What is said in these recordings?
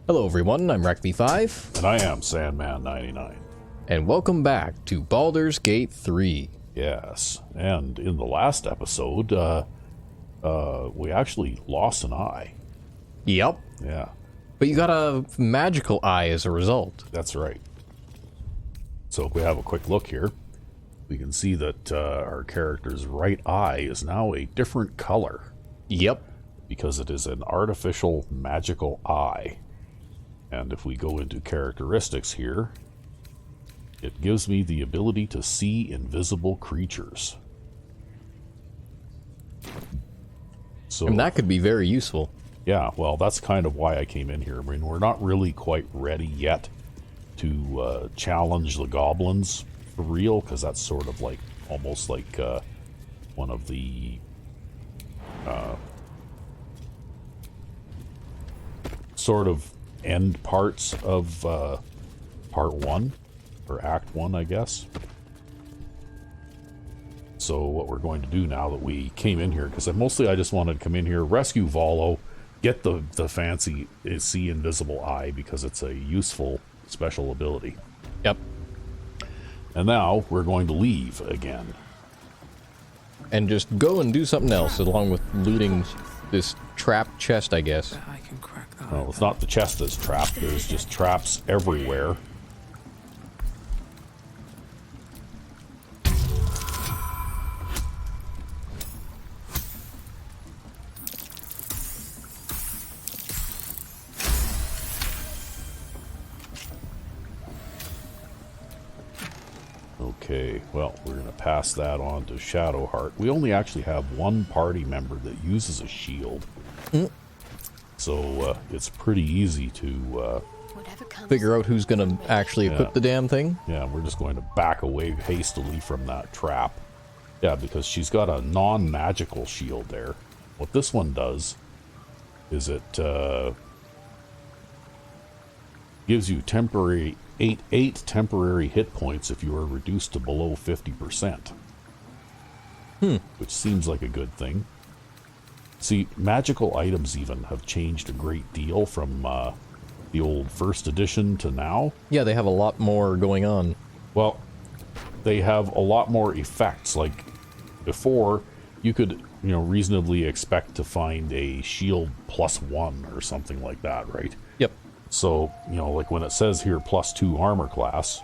Hello everyone, I'm EP05. And I am Sandman99. And welcome back to Baldur's Gate 3. Yes, and in the last episode, we actually lost an eye. Yep. Yeah. But you got a magical eye as a result. That's right. So if we have a quick look here, we can see that our character's right eye is now a different color. Yep. Because it is an artificial magical eye. And if we go into characteristics here, it gives me the ability to see invisible creatures. So, And that could be very useful. yeah, well, that's kind of why I came in here. I mean, we're not really quite ready yet to challenge the goblins for real, because that's sort of like, almost like one of the sort of end parts of part 1, or act 1, I guess. So what we're going to do now that we came in here, because mostly I just wanted to come in here, rescue Volo, get the fancy see invisible eye, because it's a useful special ability. Yep. And now we're going to leave again. And just go and do something else, along with looting this trap chest, I guess. I can crack that. Well, it's not the chest that's trapped, there's just traps everywhere. Okay, well, we're going to pass that on to Shadowheart. We only actually have one party member that uses a shield. So it's pretty easy to figure out who's going to actually equip the damn thing. Yeah, we're just going to back away hastily from that trap. Yeah, because she's got a non-magical shield there. What this one does is it gives you temporary eight temporary hit points if you are reduced to below 50%. Which seems like a good thing. See, magical items even have changed a great deal from the old first edition to now. Yeah, they have a lot more going on. Well, they have a lot more effects. Like, before, you could, reasonably expect to find a shield +1 or something like that, right? Yep. So, like when it says here +2 armor class,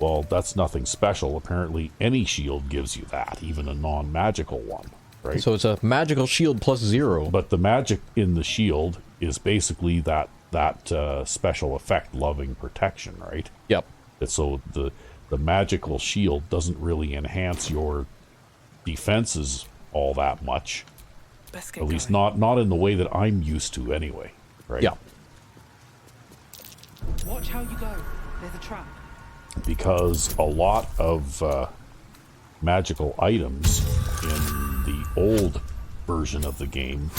well, that's nothing special. Apparently, any shield gives you that, even a non-magical one, right? So it's a magical shield +0. But the magic in the shield is basically that special effect, loving protection, right? Yep. So the magical shield doesn't really enhance your defenses all that much. At least not in the way that I'm used to anyway, right? Yeah. Watch how you go. There's a trap. Because a lot of magical items in the old version of the game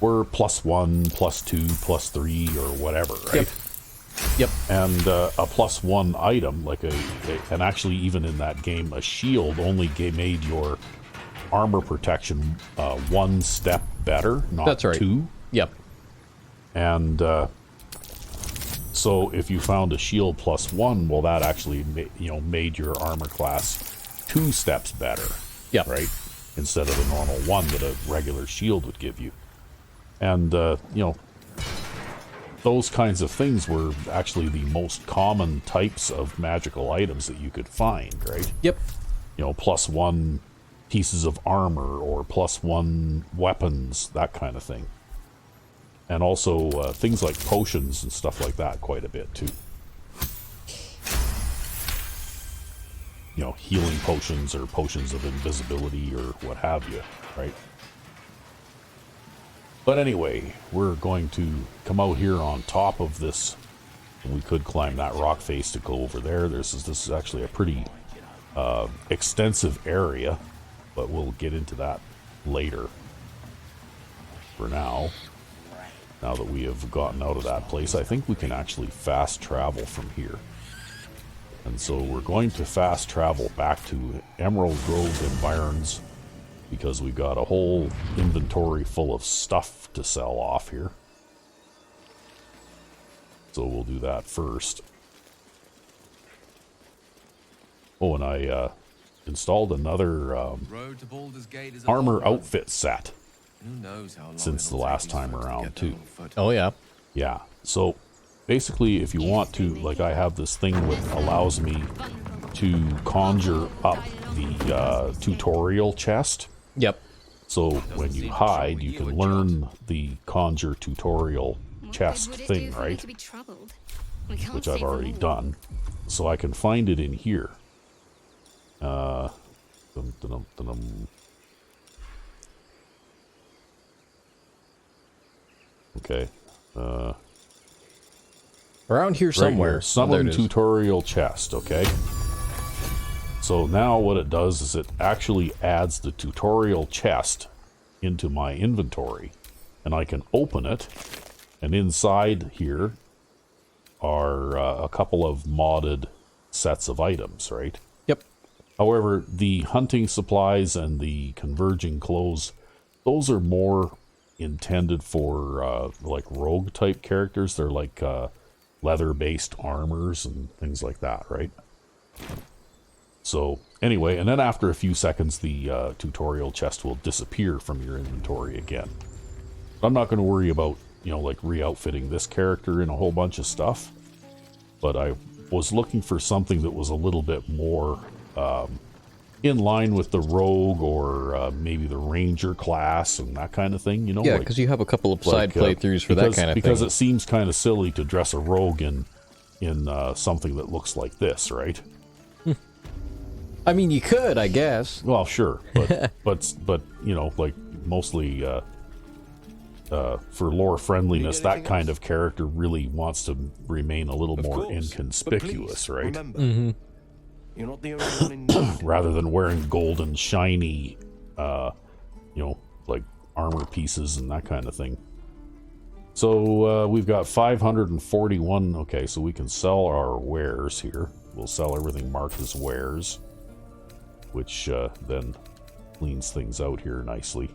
were +1, +2, +3, or whatever, right? Yep. And a +1 item, like and actually even in that game, a shield only made your armor protection 1 step better, not That's right. 2. Yep. And so if you found a shield +1, well, that actually made your armor class 2 steps better. Yeah. Right? Instead of the normal 1 that a regular shield would give you. And those kinds of things were actually the most common types of magical items that you could find, right? Yep. +1 pieces of armor or +1 weapons, that kind of thing. And also things like potions and stuff like that quite a bit too. Healing potions or potions of invisibility or what have you, right? But anyway, we're going to come out here on top of this. We could climb that rock face to go over there. This is actually a pretty extensive area, but we'll get into that later. For now that we have gotten out of that place, I think we can actually fast travel from here. And so we're going to fast travel back to Emerald Grove Environs, because we've got a whole inventory full of stuff to sell off here. So we'll do that first. Oh, and I installed another Road to Baldur's Gate is a armor long one. outfit set Who knows how long since the it'll take last these time folks to around, get too. there on foot. Oh, yeah. Yeah, so basically if you want to, like I have this thing that allows me to conjure up the tutorial chest. Yep. So when you hide, you can learn the conjure tutorial chest thing, right? Which I've already done. So I can find it in here. Okay. Around here Right somewhere. here, Oh, there summon it is. tutorial chest, okay? So now what it does is it actually adds the tutorial chest into my inventory. And I can open it, and inside here are a couple of modded sets of items, right? Yep. However, the hunting supplies and the converging clothes, those are more intended for like rogue type characters. They're like leather based armors and things like that, right? So anyway, and then after a few seconds the tutorial chest will disappear from your inventory again. I'm not going to worry about, you know, like re-outfitting this character in a whole bunch of stuff, but I was looking for something that was a little bit more in line with the rogue or maybe the ranger class and that kind of thing, you know? Yeah, like, because you have a couple of side playthroughs for that kind of because thing. it seems kind of silly to dress a rogue in something that looks like this, right? I mean, you could, I guess. Well, sure, but but you know, like mostly for lore friendliness, that kind of character really wants to remain a little more inconspicuous, right? Remember, you're not the only one in need. Rather than wearing golden shiny, you know, like armor pieces and that kind of thing. So we've got 541. Okay, so we can sell our wares here. We'll sell everything marked as wares, which then cleans things out here nicely.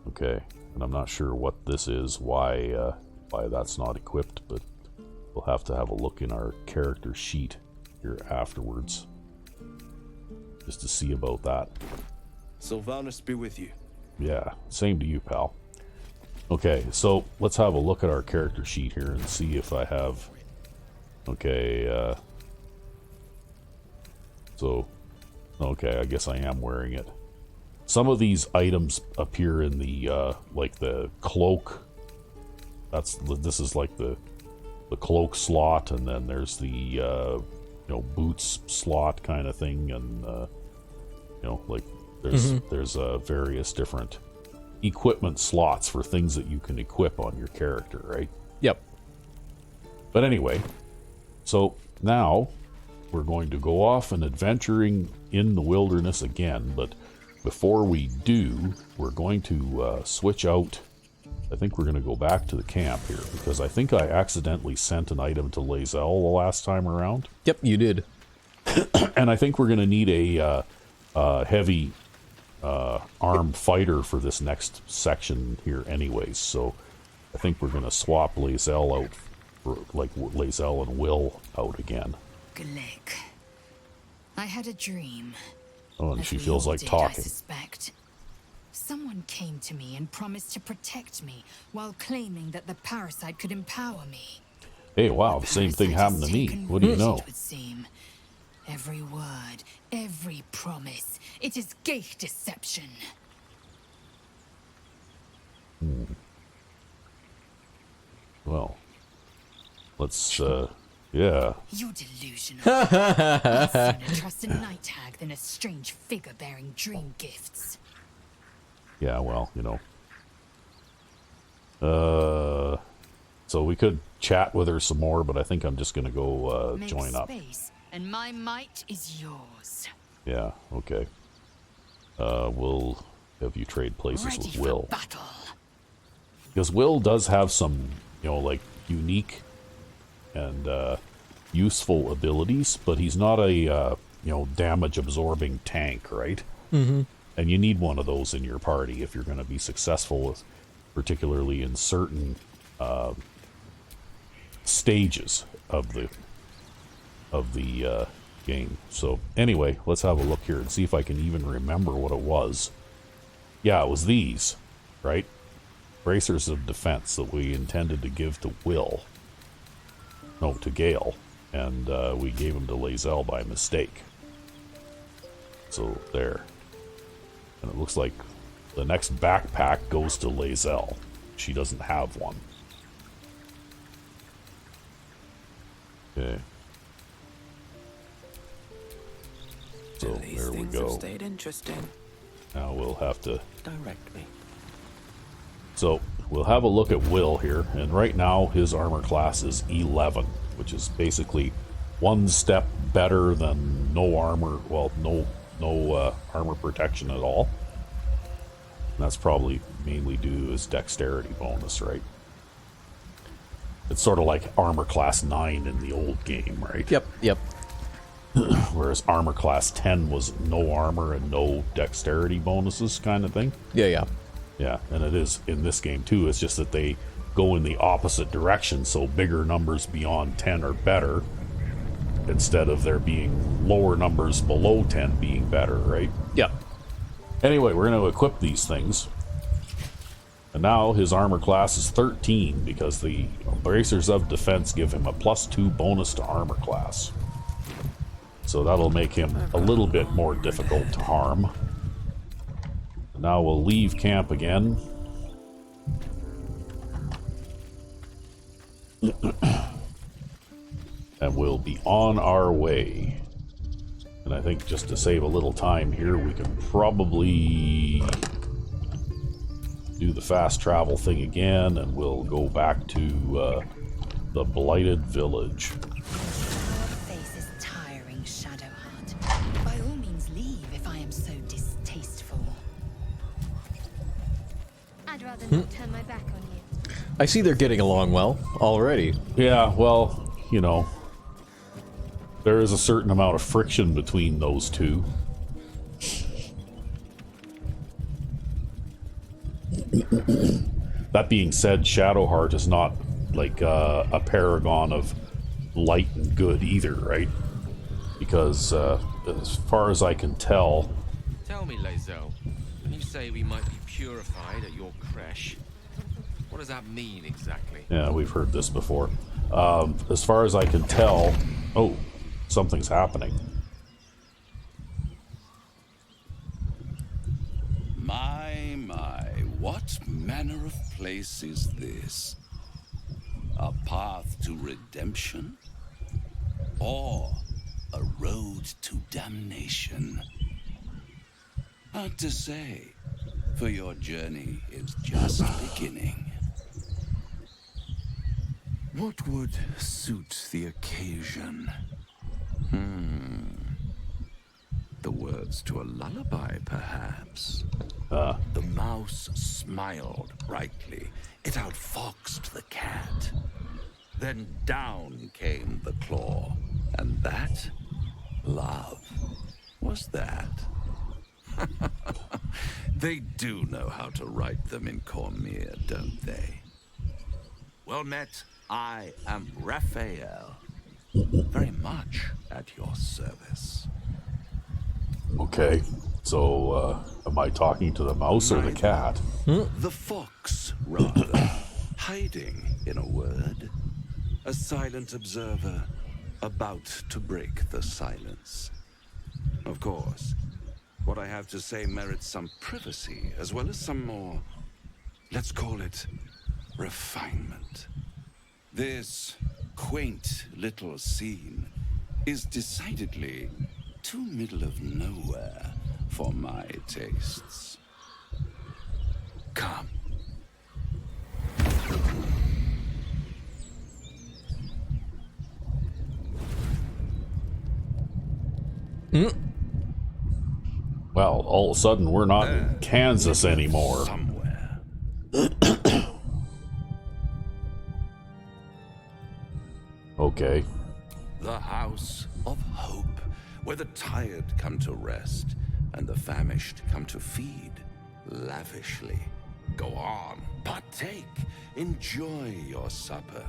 Okay, and I'm not sure what this is, why that's not equipped, but we'll have to have a look in our character sheet here afterwards, just to see about that. Sylvanus be with you. Yeah, same to you, pal. Okay, so let's have a look at our character sheet here and see if I have... Okay, so... Okay, I guess I am wearing it. Some of these items appear in the, like the cloak. This is like the cloak slot, and then there's the, you know, boots slot kind of thing, and, you know, like there's various different equipment slots for things that you can equip on your character, right? Yep. But anyway, so now we're going to go off and adventuring in the wilderness again, but before we do, we're going to switch out. I think we're going to go back to the camp here, because I think I accidentally sent an item to Lae'zel the last time around. Yep, you did. And I think we're going to need a heavy armed fighter for this next section here anyways, so I think we're going to swap Lae'zel out for, like, Lae'zel and Will out again. Glick. I had a dream. Oh, and As she we feels all like did, talking. I suspect. Someone came to me and promised to protect me while claiming that the parasite could empower me. Hey, wow, the same thing Parasite happened to has me. taken What do you root, know? It would seem. Every word, every promise. It is gay deception. Well, let's, yeah. You're delusional. I'd sooner trust a night hag than a strange figure bearing dream gifts. Yeah, well, you know. So we could chat with her some more, but I think I'm just going to go Make join up. space, and my might is yours. Yeah, okay. We'll have you trade places Ready with for Will. battle. Because Will does have some, you know, like, unique and useful abilities, but he's not a, you know, damage-absorbing tank, right? Mm-hmm. And you need one of those in your party if you're going to be successful with particularly in certain stages of the game. So anyway, let's have a look here and see if I can even remember what it was. Yeah, it was these, right? Bracers of defense that we intended to give to to Gale, and we gave them to Lae'zel by mistake. So there. And it looks like the next backpack goes to Lae'zel. She doesn't have one. Okay. So These there we things have go. stayed interesting. Now we'll have to... Direct me. So we'll have a look at Will here, and right now his armor class is 11, which is basically one step better than no armor, well, no armor protection at all. And that's probably mainly due to his dexterity bonus, right? It's sort of like armor class 9 in the old game, right? Yep. Whereas armor class 10 was no armor and no dexterity bonuses kind of thing. Yeah. Yeah, and it is in this game too. It's just that they go in the opposite direction, so bigger numbers beyond 10 are better, instead of there being lower numbers below 10 being better, right? Yeah. Anyway, we're going to equip these things. And now his armor class is 13, because the Bracers of Defense give him a +2 bonus to armor class. So that'll make him a little bit more difficult to harm. Now we'll leave camp again. And we'll be on our way. And I think just to save a little time here, we can probably do the fast travel thing again, and we'll go back to the Blighted Village. Your face is tiring, Shadowheart. By all means leave if I am so distasteful. I'd rather not turn my back on you. I see they're getting along well already. Yeah, well, you know, there is a certain amount of friction between those two. That being said, Shadowheart is not like a paragon of light and good either, right? Because as far as I can tell... Tell me, Lae'zel, when you say we might be purified at your creche, what does that mean exactly? Yeah, we've heard this before. As far as I can tell... Oh, something's happening. My, what manner of place is this? A path to redemption? Or a road to damnation? Hard to say, for your journey is just beginning. What would suit the occasion? The words to a lullaby, perhaps. The mouse smiled brightly. It outfoxed the cat. Then down came the claw. And that? Love. Was that? They do know how to write them in Cormier, don't they? Well met, I am Raphael. Very much at your service. Okay, so am I talking to the mouse or the cat? The fox, rather. Hiding, in a word. A silent observer, about to break the silence. Of course, what I have to say merits some privacy, as well as some more, let's call it, refinement. This quaint little scene is decidedly too middle of nowhere for my tastes. Come. Well, all of a sudden we're not in Kansas anymore. Somewhere. Okay. The House of Hope, where the tired come to rest and the famished come to feed lavishly. Go on, partake. Enjoy your supper.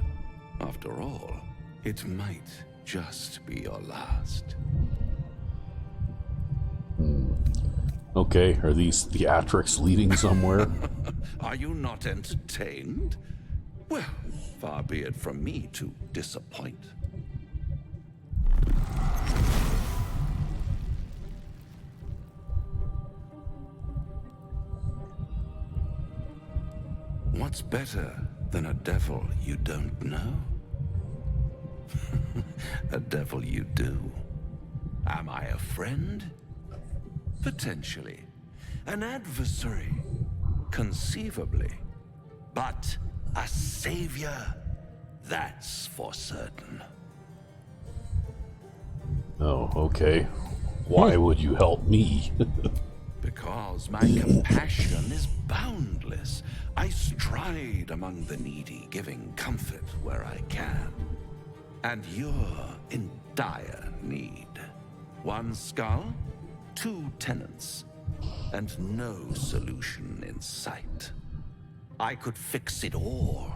After all, it might just be your last. Okay, are these theatrics leading somewhere? Are you not entertained? Well, far be it from me to disappoint. What's better than a devil you don't know? A devil you do. Am I a friend? Potentially. An adversary? Conceivably. But a savior? That's for certain. Oh, okay. Why would you help me? Because my compassion is boundless. I stride among the needy, giving comfort where I can. And you're in dire need. One skull, 2 tenants, and no solution in sight. I could fix it all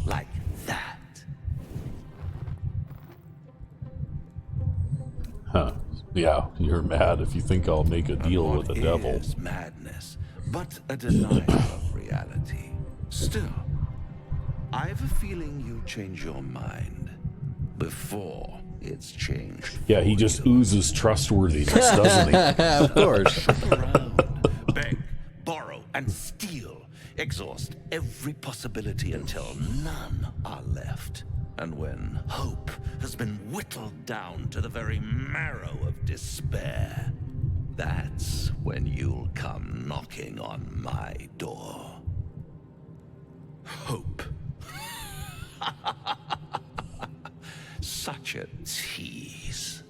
like that. Huh. Yeah, you're mad if you think I'll make a deal with the devil. Is madness, but a denial of reality. Still, I have a feeling you change your mind before it's changed. Yeah, he just oozes trustworthiness, doesn't he? Of course. Shop around, beg, borrow, and steal. Exhaust every possibility until none are left. And when hope has been whittled down to the very marrow of despair, that's when you'll come knocking on my door. Hope. Such a tease.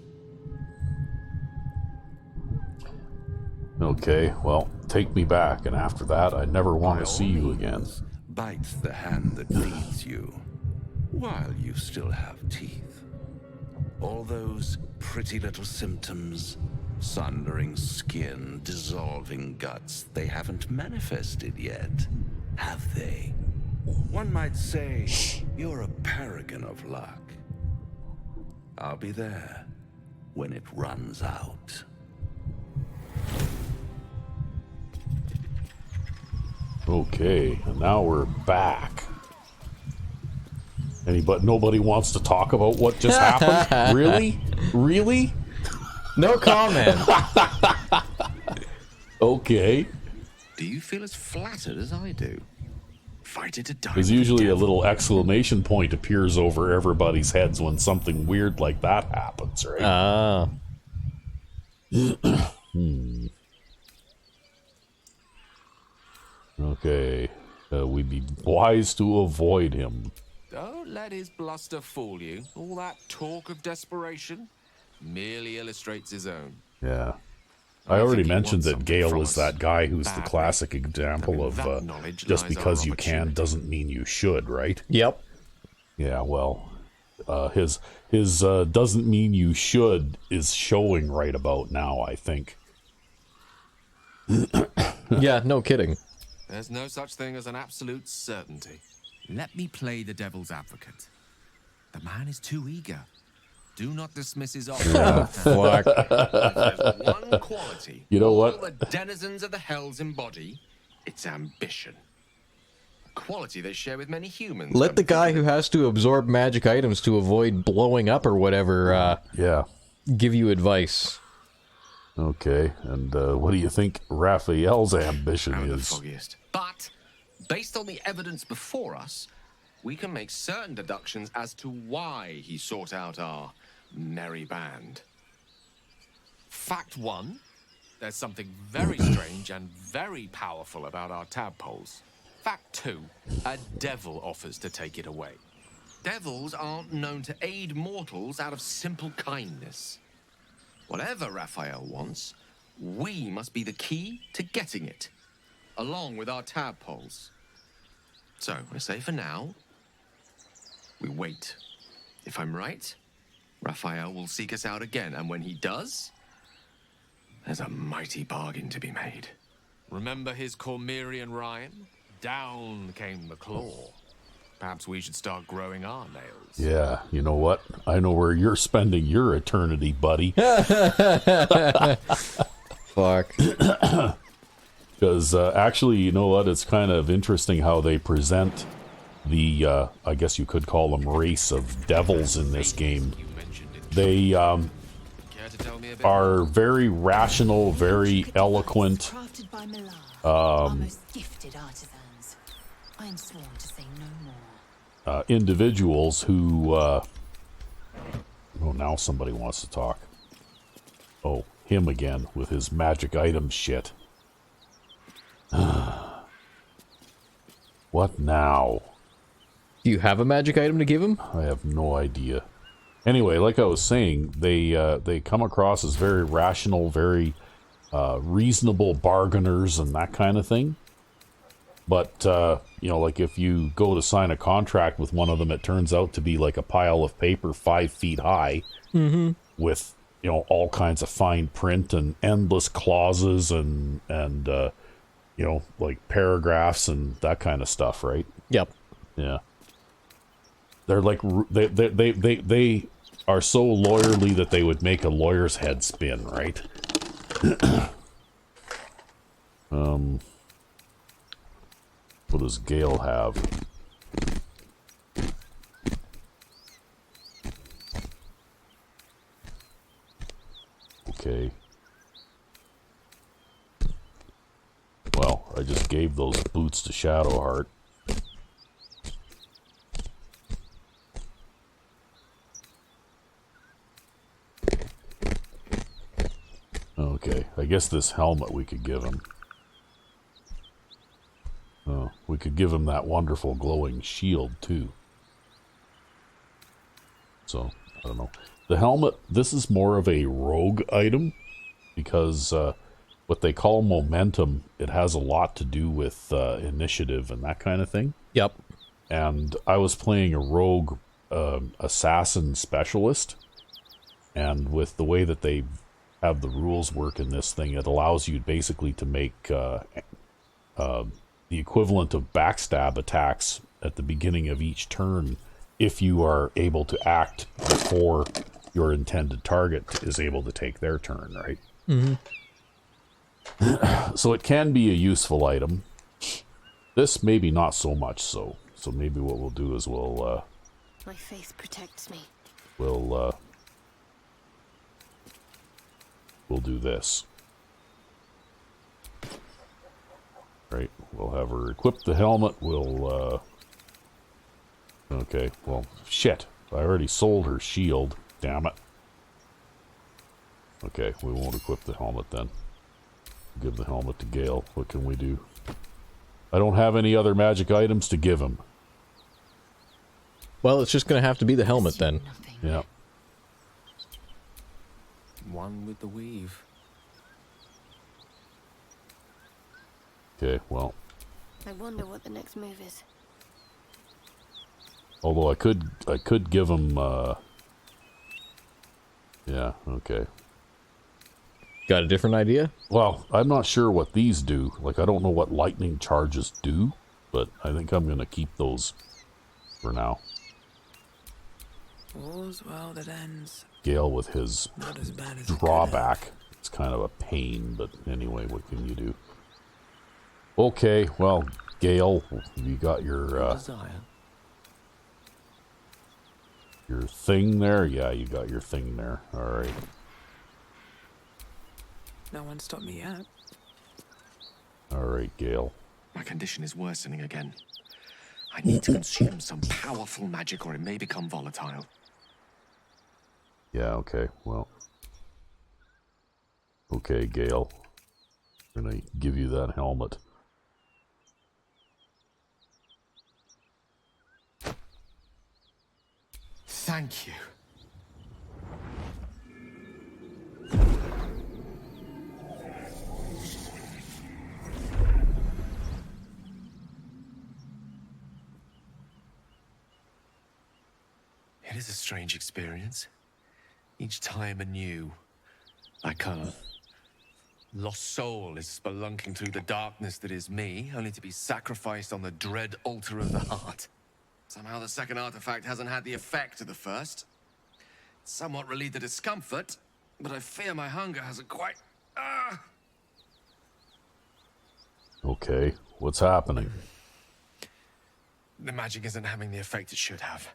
Okay, well, take me back, and after that, I never want to see you again. Bite the hand that feeds you, while you still have teeth. All those pretty little symptoms, sundering skin, dissolving guts, they haven't manifested yet, have they? One might say you're a paragon of luck. I'll be there when it runs out. Okay, and now we're back. Nobody wants to talk about what just happened? Really? Really? No comment. Okay. Do you feel as flattered as I do? Fighter to die. Because usually a little exclamation point appears over everybody's heads when something weird like that happens, right? Ah. Okay. We'd be wise to avoid him. Don't let his bluster fool you. All that talk of desperation merely illustrates his own. Yeah. I already mentioned that Gale is that guy who's the classic example of just because you can doesn't mean you should, right? Yep. Yeah, well, his doesn't mean you should is showing right about now, I think. Yeah, no kidding. There's no such thing as an absolute certainty. Let me play the devil's advocate. The man is too eager. Do not dismiss his offer. Fuck. There's one quality You know what? all the denizens of the hells embody. It's ambition. A quality they share with many humans. Let the guy who has to absorb magic items to avoid blowing up or whatever Yeah. give you advice. Okay, and what do you think Raphael's ambition Out of the is? foggiest. But, based on the evidence before us, we can make certain deductions as to why he sought out our merry band. Fact 1, there's something very strange and very powerful about our tadpoles. Fact 2, a devil offers to take it away. Devils aren't known to aid mortals out of simple kindness. Whatever Raphael wants, we must be the key to getting it, along with our tadpoles. So, I say for now, we wait. If I'm right, Raphael will seek us out again, and when he does, there's a mighty bargain to be made. Remember his Cormyrean rhyme? down came the claw. Perhaps we should start growing our nails. Yeah, you know what? I know where you're spending your eternity, buddy. Fuck. Because actually, you know what? It's kind of interesting how they present the, I guess you could call them race of devils in this game. They Care to tell me a bit are very rational, very eloquent. Crafted by Millar, our most gifted artisans. I am sworn to say no more. Individuals who, oh, now somebody wants to talk. Oh, him again with his magic item shit. What now? Do you have a magic item to give him? I have no idea. Anyway, like I was saying, they come across as very rational, very reasonable bargainers and that kind of thing. But, you know, like if you go to sign a contract with one of them, it turns out to be like a pile of paper 5 feet high with, you know, all kinds of fine print and endless clauses and you know, like paragraphs and that kind of stuff, right? Yep. Yeah. They're like, they are so lawyerly that they would make a lawyer's head spin, right? What does Gale have? Okay. Well, I just gave those boots to Shadowheart. Okay, I guess this helmet we could give him. Oh, we could give him that wonderful glowing shield, too. So, I don't know. The helmet, this is more of a rogue item, because what they call momentum, it has a lot to do with initiative and that kind of thing. Yep. And I was playing a rogue assassin specialist, and with the way that they have the rules work in this thing, it allows you basically to make the equivalent of backstab attacks at the beginning of each turn if you are able to act before your intended target is able to take their turn, right? So it can be a useful item. This maybe not so much so. So maybe what we'll do is we'll My faith protects me. we'll do this. Right, we'll have her equip the helmet, we'll, okay, well, shit. I already sold her shield, damn it. Okay, we won't equip the helmet then. Give the helmet to Gale. What can we do? I don't have any other magic items to give him. Well, it's just going to have to be the helmet then. Nothing. Yeah. one with the weave. Okay, well, I wonder what the next move is. although I could give him, yeah, okay. Got a different idea? Well, I'm not sure what these do. Like, I don't know what lightning charges do, but I think I'm going to keep those for now. All's well that ends. Gale with his Not as bad as it could drawback. It's kind of a pain, but anyway, what can you do? Okay, well, Gale, you got your Desire. thing there? Yeah, you got your thing there. All right. have. No one stopped me yet. All right, Gale. My condition is worsening again. I need to consume some powerful magic or it may become volatile. Yeah, okay, well. Okay, Gale. I'm gonna give you that helmet. Thank you. It is a strange experience. Each time anew. I can't. Lost soul is spelunking through the darkness that is me, only to be sacrificed on the dread altar of the heart. Somehow the second artifact hasn't had the effect of the first. It's somewhat relieved the discomfort, but I fear my hunger hasn't quite... Okay, what's happening? The magic isn't having the effect it should have.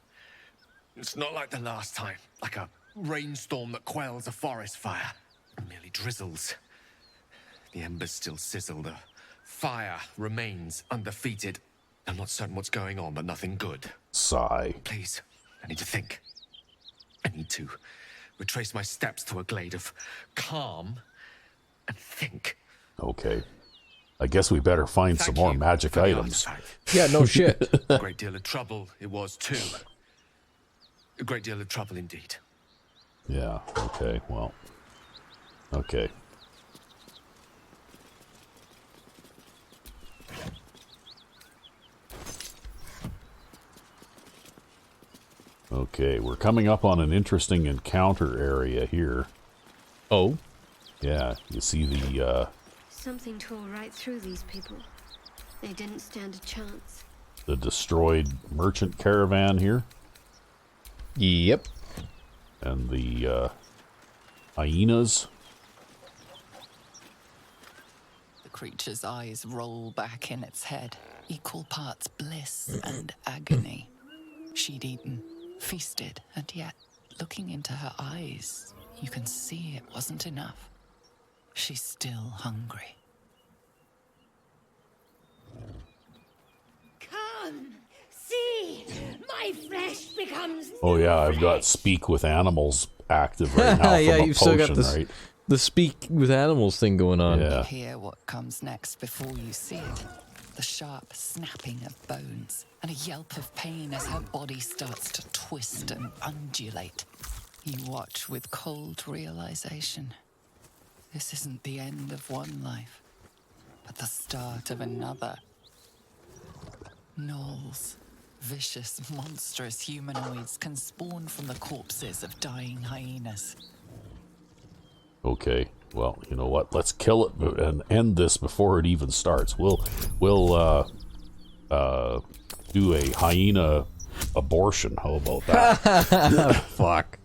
It's not like the last time, like a rainstorm that quells a forest fire. It merely drizzles. The embers still sizzle, the fire remains undefeated. I'm not certain what's going on, but nothing good. Sigh. Please, I need to think. I need to retrace my steps to a glade of calm and think. Okay. I guess we better find some more magic for the items. artifact. Yeah, no shit. A great deal of trouble it was too. A great deal of trouble indeed. Yeah, okay, well. Okay. Okay, we're coming up on an interesting encounter area here. Oh? Yeah, you see the, Something tore right through these people. They didn't stand a chance. the destroyed merchant caravan here. Yep. And the, hyenas. The creature's eyes roll back in its head, equal parts bliss and agony. She'd eaten, feasted, and yet, looking into her eyes, you can see it wasn't enough. She's still hungry. Come, see, my flesh becomes... Oh yeah, I've got speak with animals active right now from Yeah, a you've potion, still got this, right? the speak with animals thing going on. Yeah. Hear what comes next before you see it. The sharp snapping of bones, and a yelp of pain as her body starts to twist and undulate. You watch with cold realization. This isn't the end of one life, but the start of another. Gnolls, vicious, monstrous humanoids can spawn from the corpses of dying hyenas. Okay, well, you know what? Let's kill it and end this before it even starts. We'll do a hyena abortion. How about that? Fuck.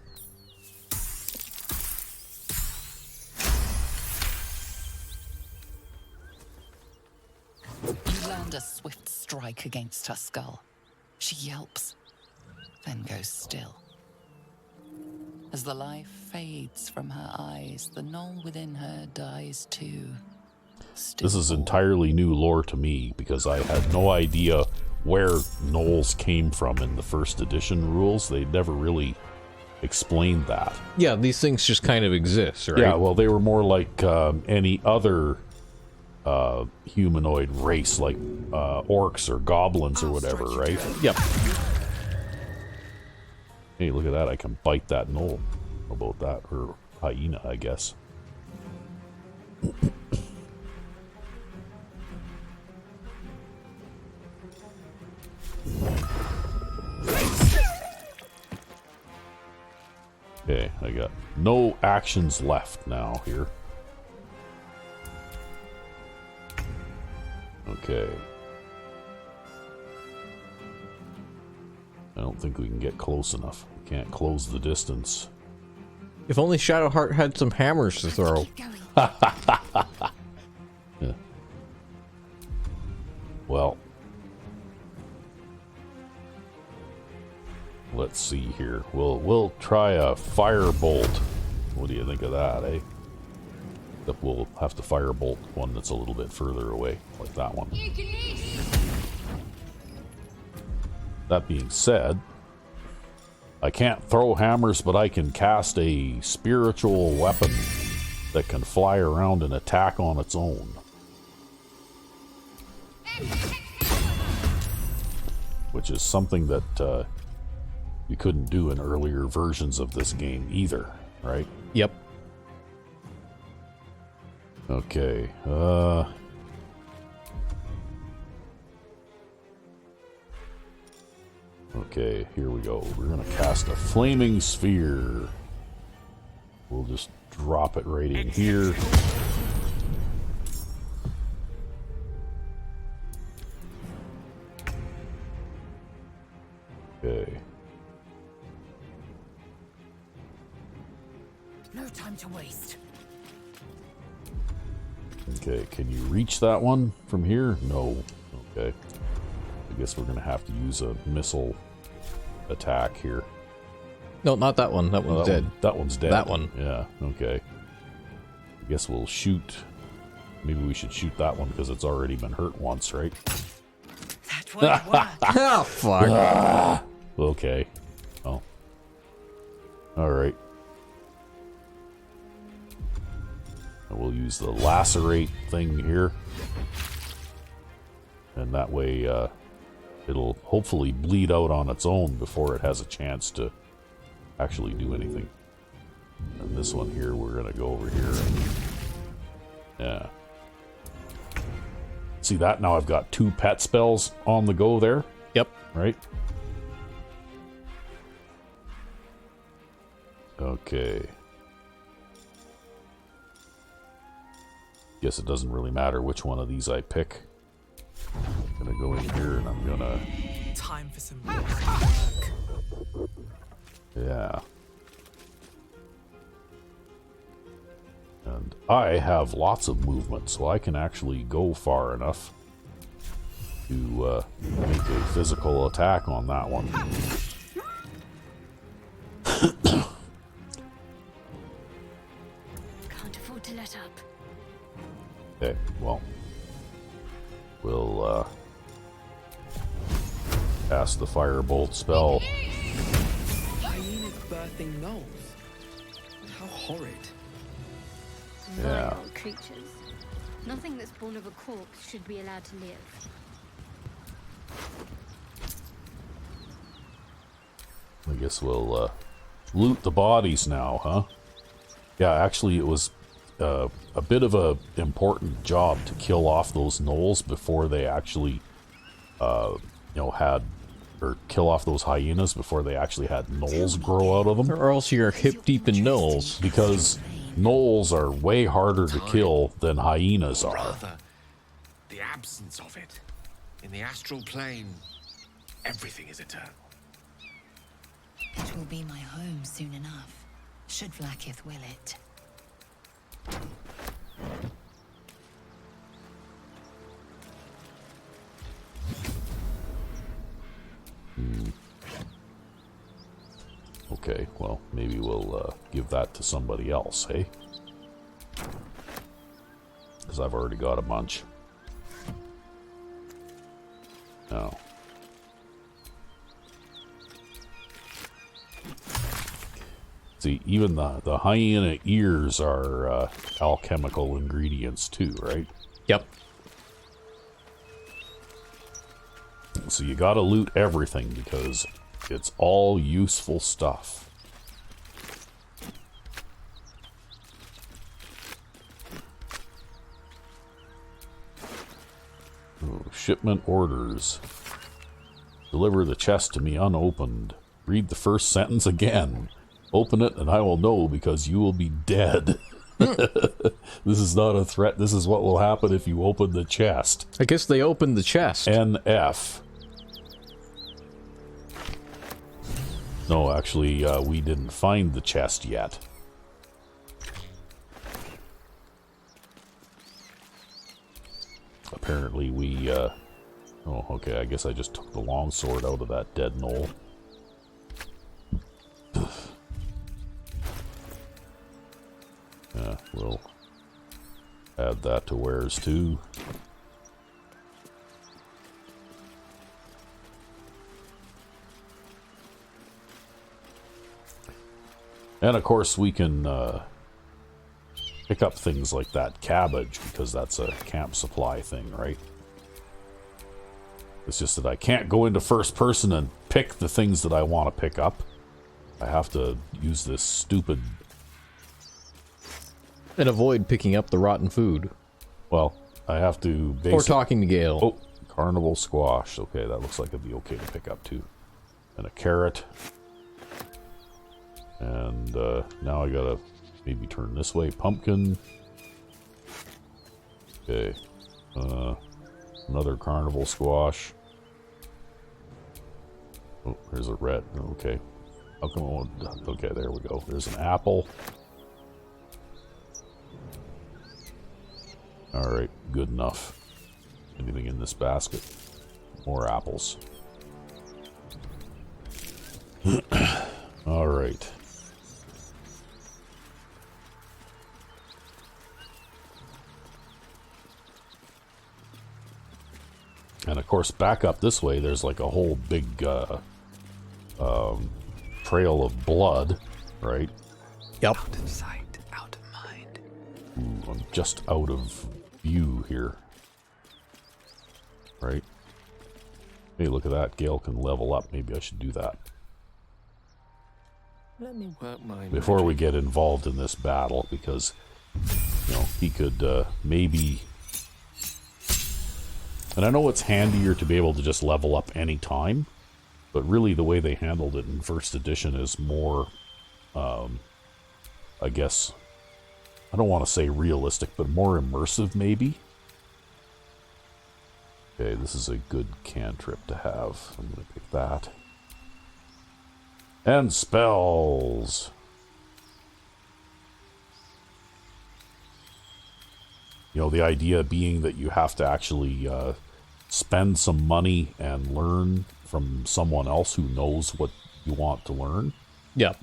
You land a swift strike against her skull. She yelps, then goes still. As the life fades from her eyes, the gnoll within her dies too. This is entirely new lore to me because I had no idea where gnolls came from in the first edition rules. They never really explained that. Yeah, these things just kind of exist, right? Yeah, well, they were more like any other humanoid race, like orcs or goblins or whatever, right? Yep. Hey, look at that. I can bite that gnoll. How about that? Or hyena, I guess. Okay, I got no actions left now here. Okay. I don't think we can get close enough. We can't close the distance. If only Shadowheart had some hammers to throw. Yeah. Well. Let's see here. We'll try a firebolt. What do you think of that, eh? Except we'll have to firebolt one that's a little bit further away, like that one. That being said, I can't throw hammers, but I can cast a spiritual weapon that can fly around and attack on its own. Which is something that you couldn't do in earlier versions of this game either, right? Yep. Okay, okay, here we go. We're gonna cast a flaming sphere. We'll just drop it right in here. Okay. No time to waste. Okay, can you reach that one from here? No. Okay. I guess we're gonna have to use a missile attack here. No, not that one. That one's dead. That one's dead. That one. Yeah, okay. I guess we'll shoot. Maybe we should shoot that one because it's already been hurt once, right? That won't work. Oh, fuck. Okay. Oh. Alright. We'll use the lacerate thing here. And that way, it'll hopefully bleed out on its own before it has a chance to actually do anything. And this one here, we're gonna go over here. Yeah. See that? Now I've got 2 pet spells on the go there. Yep. Right? Okay. Guess it doesn't really matter which one of these I pick. I'm gonna go in here and I'm gonna... Time for some work. Yeah. And I have lots of movement, so I can actually go far enough to make a physical attack on that one. Can't afford to let up. Okay, well, we'll cast the firebolt spell. Hyenas birthing gnolls. How horrid. Yeah. Vile creatures. Nothing that's born of a corpse should be allowed to live. I guess we'll loot the bodies now, huh? Yeah, actually it was a bit of a important job to kill off those gnolls before they actually, or kill off those hyenas before they actually had gnolls grow out of them. Or else you're hip deep in gnolls. Because gnolls are way harder to kill than hyenas are. Rather, the absence of it. In the astral plane, everything is eternal. It will be my home soon enough. Should Vlaakith will it. Okay, well, maybe we'll give that to somebody else, hey? Because I've already got a bunch. No. See, even the hyena ears are alchemical ingredients too, right? Yep. So you gotta loot everything because it's all useful stuff. Oh, shipment orders. Deliver the chest to me unopened. Read the first sentence again. Open it and I will know because you will be dead. This is not a threat. This is what will happen if you open the chest. I guess they opened the chest. NF. No, actually, we didn't find the chest yet. Apparently we, oh, okay, I guess I just took the longsword out of that dead gnoll. Yeah, we'll add that to wares too. And of course we can pick up things like that cabbage because that's a camp supply thing, right? It's just that I can't go into first person and pick the things that I want to pick up. I have to use this stupid... And avoid picking up the rotten food. Well, I have to... Or talking to Gale. Oh, carnival squash. Okay, that looks like it'd be okay to pick up too. And a carrot. And now I gotta maybe turn this way. Pumpkin. Okay. Another carnival squash. Oh, there's a red. Okay. How come? Okay, there we go. There's an apple. Alright, good enough. Anything in this basket? More apples. Alright. And of course, back up this way, there's like a whole big trail of blood, right? Yep. Out of sight, out of mind. Ooh, I'm just out of view here. Right? Hey, look at that. Gale can level up. Maybe I should do that. Let me work my Before we get involved in this battle, because, you know, he could maybe... And I know it's handier to be able to just level up any time, but really the way they handled it in first edition is more, I guess, I don't want to say realistic, but more immersive maybe. Okay, this is a good cantrip to have. I'm going to pick that. And spells. You know, the idea being that you have to actually spend some money and learn from someone else who knows what you want to learn. Yep.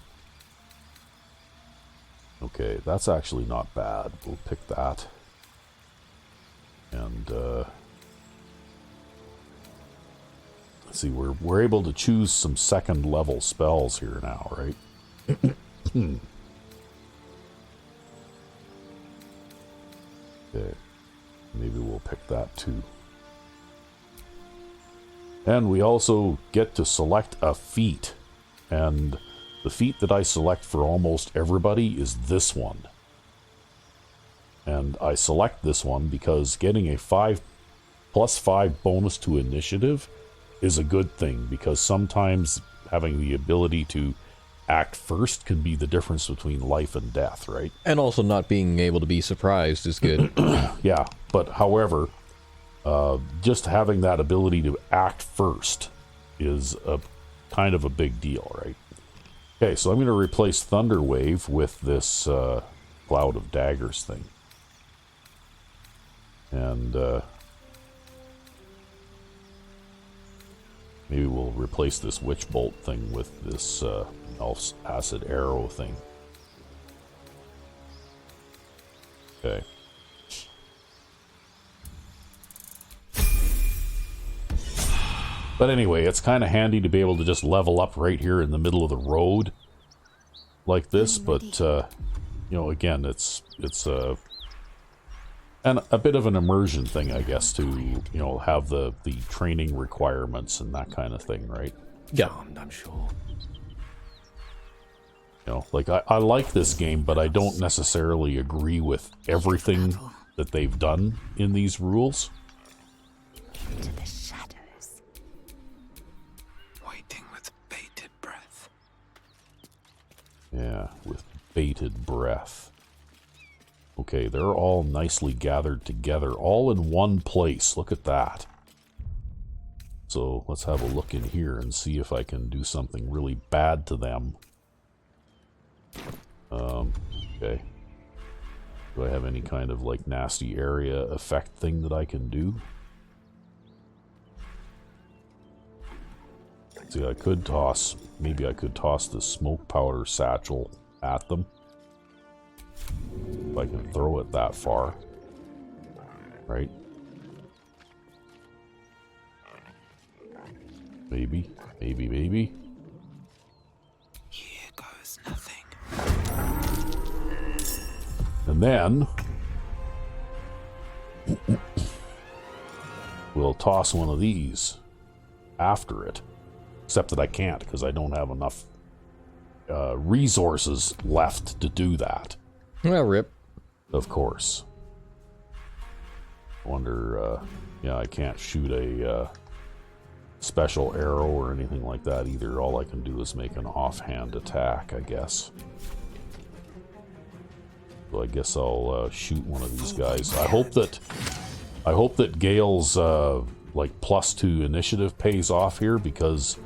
Okay, that's actually not bad. We'll pick that. And let's see, we're able to choose some second level spells here now, right? Okay, maybe we'll pick that too. And we also get to select a feat. And the feat that I select for almost everybody is this one. And I select this one because getting a 5+5 bonus to initiative is a good thing, because sometimes having the ability to act first can be the difference between life and death, right? And also not being able to be surprised is good. Yeah, but however, just having that ability to act first is a kind of a big deal, right? Okay, so I'm going to replace Thunderwave with this Cloud of Daggers thing. And maybe we'll replace this Witch Bolt thing with this Elf's Acid Arrow thing. Okay. But anyway, it's kind of handy to be able to just level up right here in the middle of the road like this. But, you know, again, it's a bit of an immersion thing, I guess, to, you know, have the training requirements and that kind of thing, right? Yeah. I'm sure. You know, like, I like this game, but I don't necessarily agree with everything that they've done in these rules. Into the shadows. Waiting with bated breath. Yeah, with bated breath. Okay, they're all nicely gathered together, all in one place. Look at that. So let's have a look in here and see if I can do something really bad to them. Okay. Do I have any kind of like nasty area effect thing that I can do? See, I could toss, maybe I could toss the smoke powder satchel at them. If I can throw it that far. Right? Maybe, maybe, maybe. Here goes nothing. And then we'll toss one of these after it. Except that I can't, because I don't have enough resources left to do that. Well, rip. Of course. Wonder, yeah, I can't shoot a special arrow or anything like that either. All I can do is make an offhand attack, I guess. So I guess I'll shoot one of these guys. I hope that Gale's like +2 initiative pays off here, because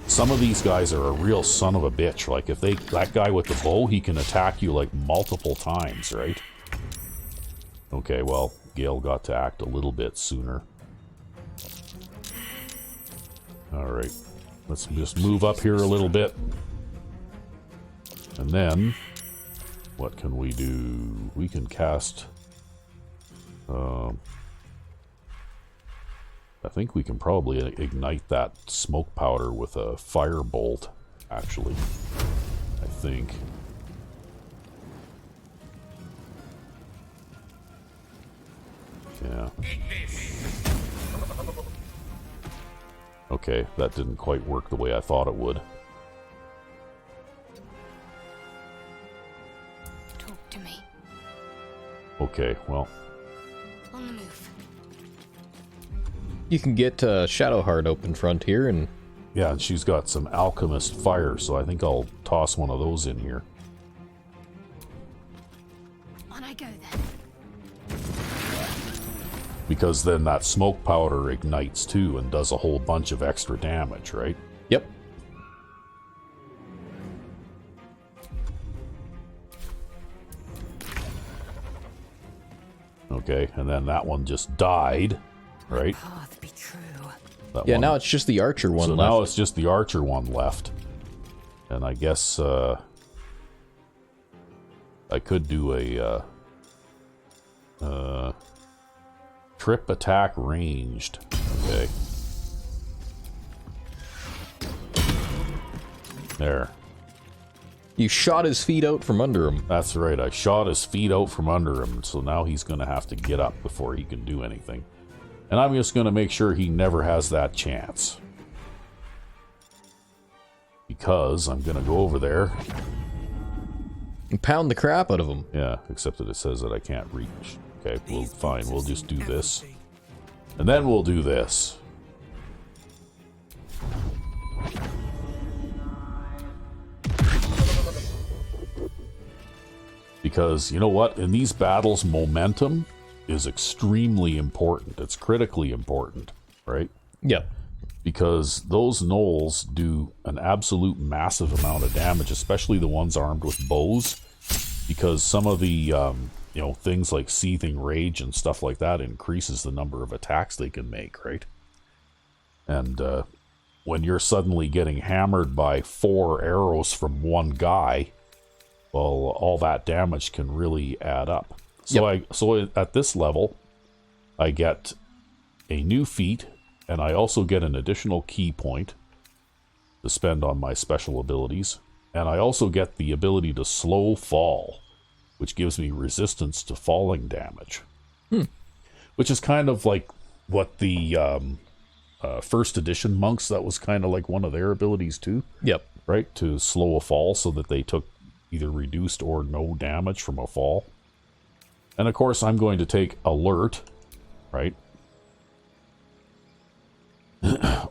some of these guys are a real son of a bitch. Like, if that guy with the bow, he can attack you like multiple times, right? Okay, well, Gale got to act a little bit sooner. Alright, let's just move up here a little bit. And then, what can we do? We can cast... I think we can probably ignite that smoke powder with a fire bolt, actually. I think. Yeah. Okay, that didn't quite work the way I thought it would. Talk to me. Okay, well... On the move. You can get Shadowheart open front here, and... Yeah, and she's got some alchemist fire, so I think I'll toss one of those in here. On I go then. Because then that smoke powder ignites too and does a whole bunch of extra damage, right? Yep. Okay, and then that one just died, right? Path be true. That Yeah, one. now it's just the archer one So left. now it's just the archer one left. And I guess I could do a trip attack ranged. Okay. There. You shot his feet out from under him. That's right. I shot his feet out from under him, so now he's going to have to get up before he can do anything. And I'm just going to make sure he never has that chance. Because I'm going to go over there. And pound the crap out of him. Yeah, except that it says that I can't reach. Okay, well, fine. We'll just do this. And then we'll do this. Because, you know what? In these battles, momentum is extremely important. It's critically important, right? Yep. Because those gnolls do an absolute massive amount of damage, especially the ones armed with bows. Because some of the, you know, things like Seething Rage and stuff like that increases the number of attacks they can make, right? And when you're suddenly getting hammered by 4 arrows from one guy, well, all that damage can really add up. So so at this level, I get a new feat, and I also get an additional key point to spend on my special abilities. And I also get the ability to slow fall, which gives me resistance to falling damage. Which is kind of like what the first edition monks, that was kind of like one of their abilities too. Yep. Right? To slow a fall so that they took either reduced or no damage from a fall. And of course, I'm going to take Alert, right?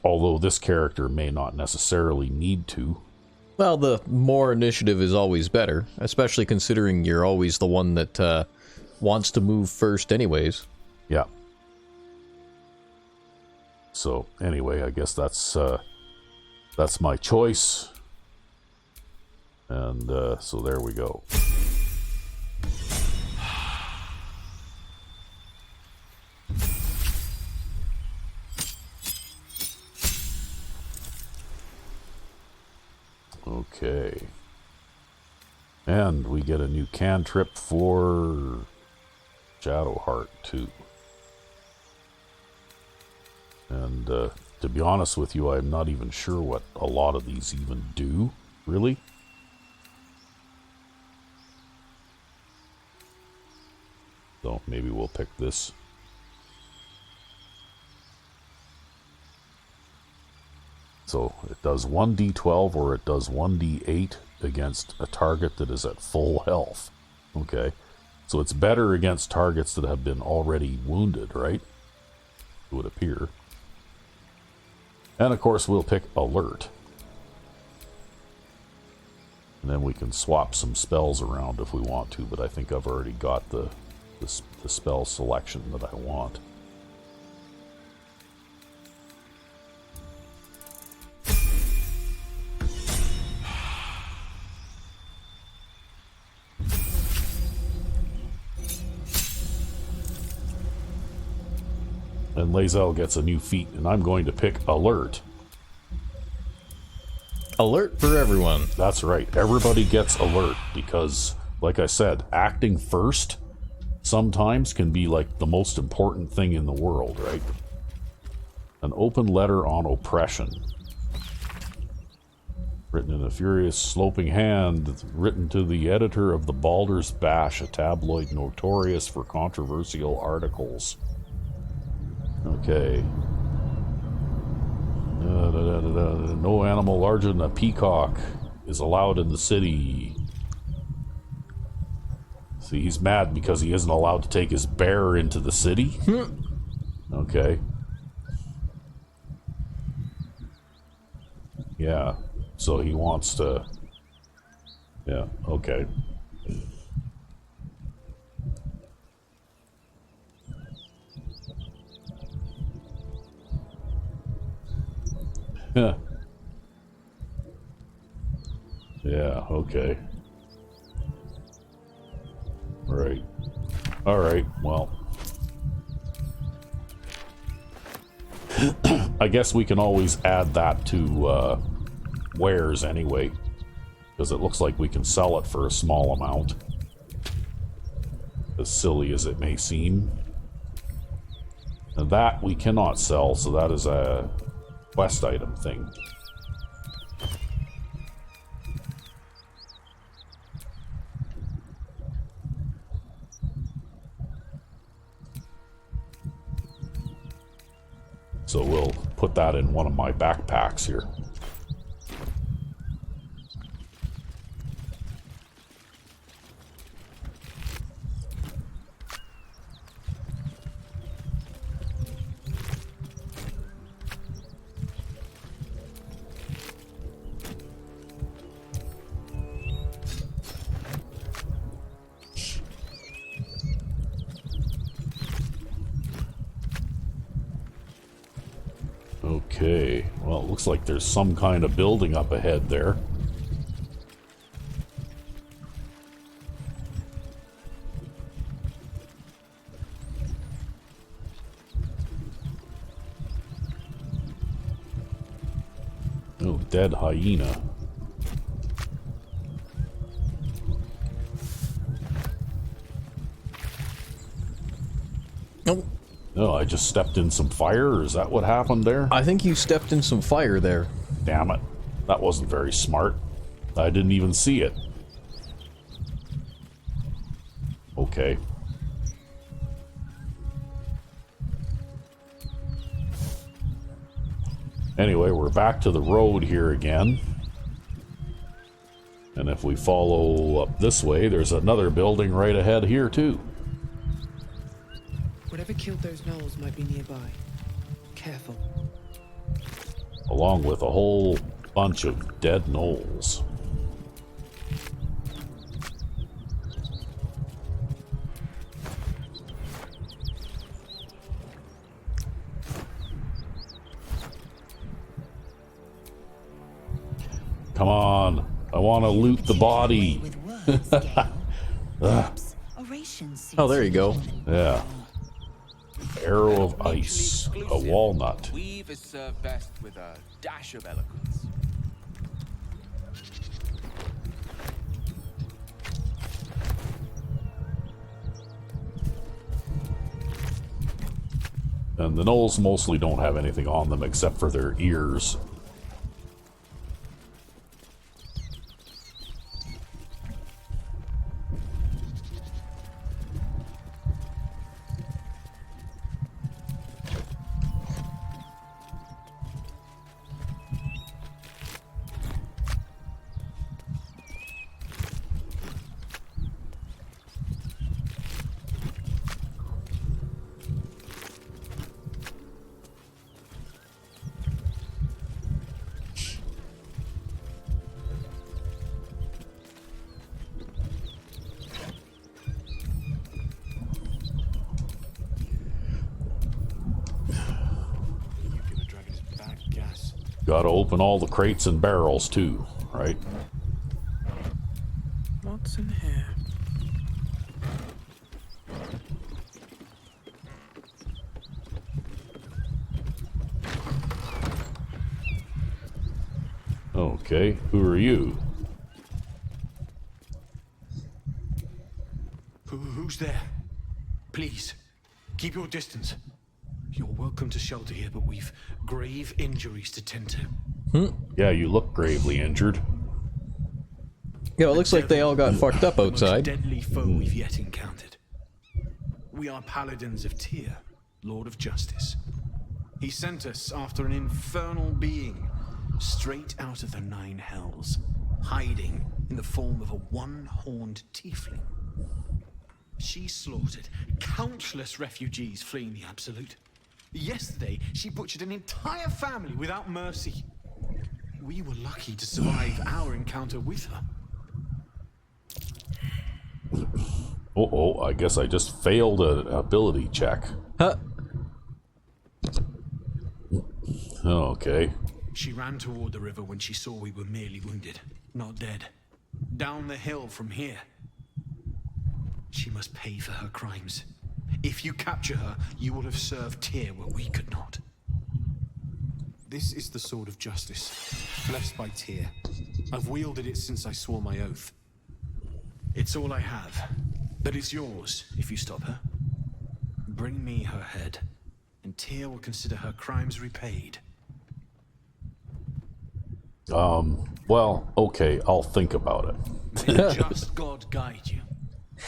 Although this character may not necessarily need to. Well, the more initiative is always better, especially considering you're always the one that wants to move first anyways. Yeah. So, anyway, I guess that's my choice. And so there we go. Okay. And we get a new cantrip for Shadowheart too. And to be honest with you, I'm not even sure what a lot of these even do, really. So maybe we'll pick this. So it does 1d12 or it does 1d8 against a target that is at full health. Okay. So it's better against targets that have been already wounded, right? It would appear. And of course we'll pick Alert. And then we can swap some spells around if we want to, but I think I've already got the spell selection that I want. And Lae'zel gets a new feat, and I'm going to pick Alert. Alert for everyone. That's right. Everybody gets Alert because, like I said, acting first sometimes can be like the most important thing in the world, right? An open letter on oppression. Written in a furious, sloping hand, written to the editor of the Baldur's Bash, a tabloid notorious for controversial articles. Okay. No animal larger than a peacock is allowed in the city. See, he's mad because he isn't allowed to take his bear into the city. Okay. Yeah, so he wants to... Yeah, okay. Yeah, okay. Right. Alright, well. I guess we can always add that to wares anyway, because it looks like we can sell it for a small amount. As silly as it may seem. And that we cannot sell, so that is a quest item thing. So we'll put that in one of my backpacks here. Okay, well, it looks like there's some kind of building up ahead there. Oh, dead hyena. Nope. No, I just stepped in some fire, or is that what happened there? I think you stepped in some fire there. Damn it. That wasn't very smart. I didn't even see it. Okay. Anyway, we're back to the road here again. And if we follow up this way, there's another building right ahead here too. Whatever killed those gnolls might be nearby. Careful. Along with a whole bunch of dead gnolls. Come on, I want to loot the body. Oh, there you go. Yeah. Arrow of ice, a walnut. Weave is served best with a dash of eloquence. And the gnolls mostly don't have anything on them except for their ears. Gotta open all the crates and barrels too, right? What's in here? Okay, who are you? Who's there? Please, keep your distance. You're welcome to shelter here, but we've grave injuries to tend to. Yeah, you look gravely injured. Yeah, it looks like they all got fucked up outside. The most deadly foe we've yet encountered. We are paladins of Tyr, Lord of Justice. He sent us after an infernal being, straight out of the Nine Hells, hiding in the form of a one-horned tiefling. She slaughtered countless refugees fleeing the Absolute. Yesterday, she butchered an entire family without mercy. We were lucky to survive our encounter with her. Oh, I guess I just failed an ability check. Huh? Okay. She ran toward the river when she saw we were merely wounded, not dead. Down the hill from here. She must pay for her crimes. If you capture her, you will have served Tyr where we could not. This is the sword of justice, blessed by Tyr. I've wielded it since I swore my oath. It's all I have, but it's yours if you stop her. Bring me her head, and Tyr will consider her crimes repaid. Well, okay, I'll think about May the just God guide you.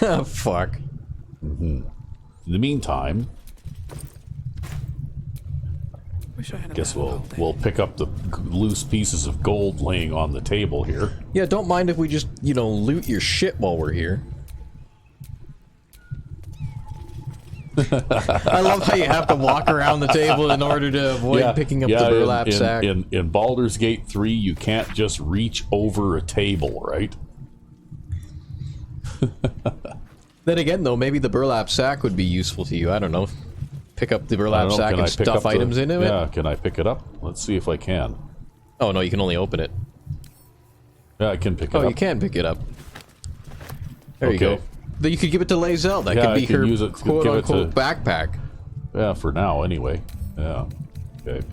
Oh, fuck. In the meantime, guess we'll pick up the loose pieces of gold laying on the table here. Yeah, don't mind if we just, you know, loot your shit while we're here. I love how you have to walk around the table in order to avoid picking up the burlap sack. In Baldur's Gate 3, you can't just reach over a table, right? Then again, though, maybe the burlap sack would be useful to you. I don't know. Pick up the burlap sack and stuff items into it? Yeah, can I pick it up? Let's see if I can. Oh, no, you can only open it. Yeah, I can pick it up. Oh, you can pick it up. There you go. Then you could give it to Lae'zel. That could be her quote-unquote backpack. Yeah, for now, anyway. Yeah. Okay.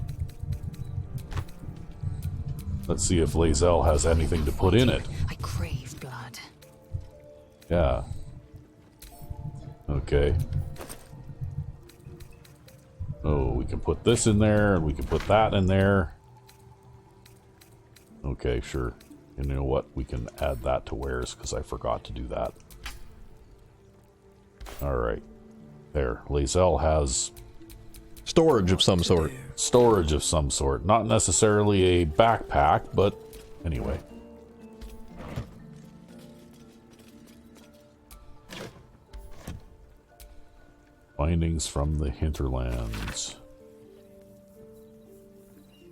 Let's see if Lae'zel has anything to put in it. I crave blood. Yeah. Okay. Oh, we can put this in there, and we can put that in there. Okay, sure. And you know what? We can add that to wares, because I forgot to do that. Alright. There. Lae'zel has... storage of some sort. Storage of some sort. Not necessarily a backpack, but anyway. Findings from the hinterlands.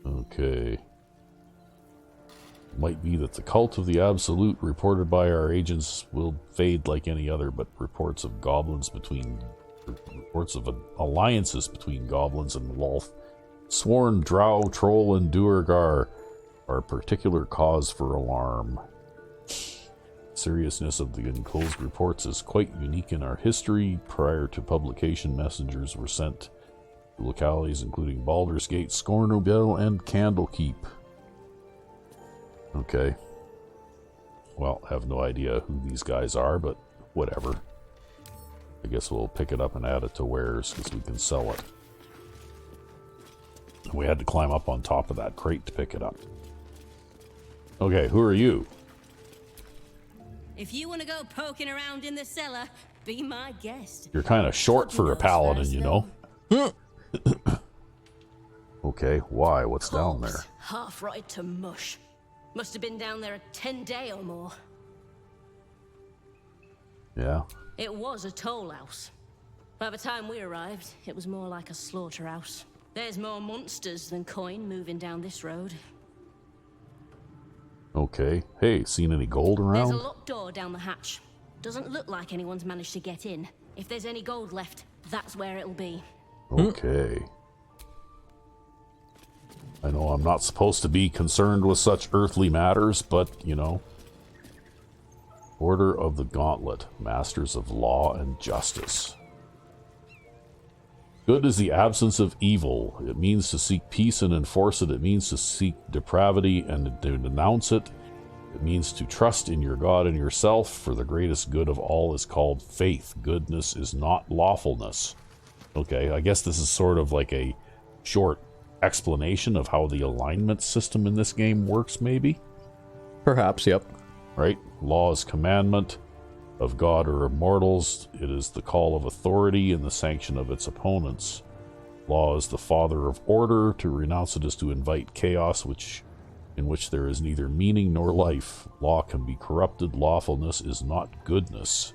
Okay. Might be that the cult of the Absolute reported by our agents will fade like any other, but reports of alliances between goblins and wolf, sworn drow, troll, and duergar are a particular cause for alarm. Seriousness of the enclosed reports is quite unique in our history. Prior to publication, messengers were sent to localities including Baldur's Gate, Scornobel, and Candlekeep. Okay. Well, I have no idea who these guys are, but whatever. I guess we'll pick it up and add it to wares, because we can sell it. We had to climb up on top of that crate to pick it up. Okay, who are you? If you want to go poking around in the cellar, be my guest. You're kind of short for a paladin, you know. Okay, why? What's down there? Half rotted to mush. Must have been down there a 10-day or more. Yeah. It was a toll house. By the time we arrived, it was more like a slaughterhouse. There's more monsters than coin moving down this road. Okay. Hey, seen any gold around? There's a locked door down the hatch. Doesn't look like anyone's managed to get in. If there's any gold left, that's where it'll be. Okay. I know I'm not supposed to be concerned with such earthly matters, but, you know. Order of the Gauntlet, Masters of Law and Justice. Good is the absence of evil. It means to seek peace and enforce it. It means to seek depravity and to denounce it. It means to trust in your God and yourself, for the greatest good of all is called faith. Goodness is not lawfulness. Okay, I guess this is sort of like a short explanation of how the alignment system in this game works, maybe? Perhaps, yep. Right? Law is commandment of God or immortals. It is the call of authority and the sanction of its opponents. Law is the father of order. To renounce it is to invite chaos, in which there is neither meaning nor life. Law can be corrupted. Lawfulness is not goodness.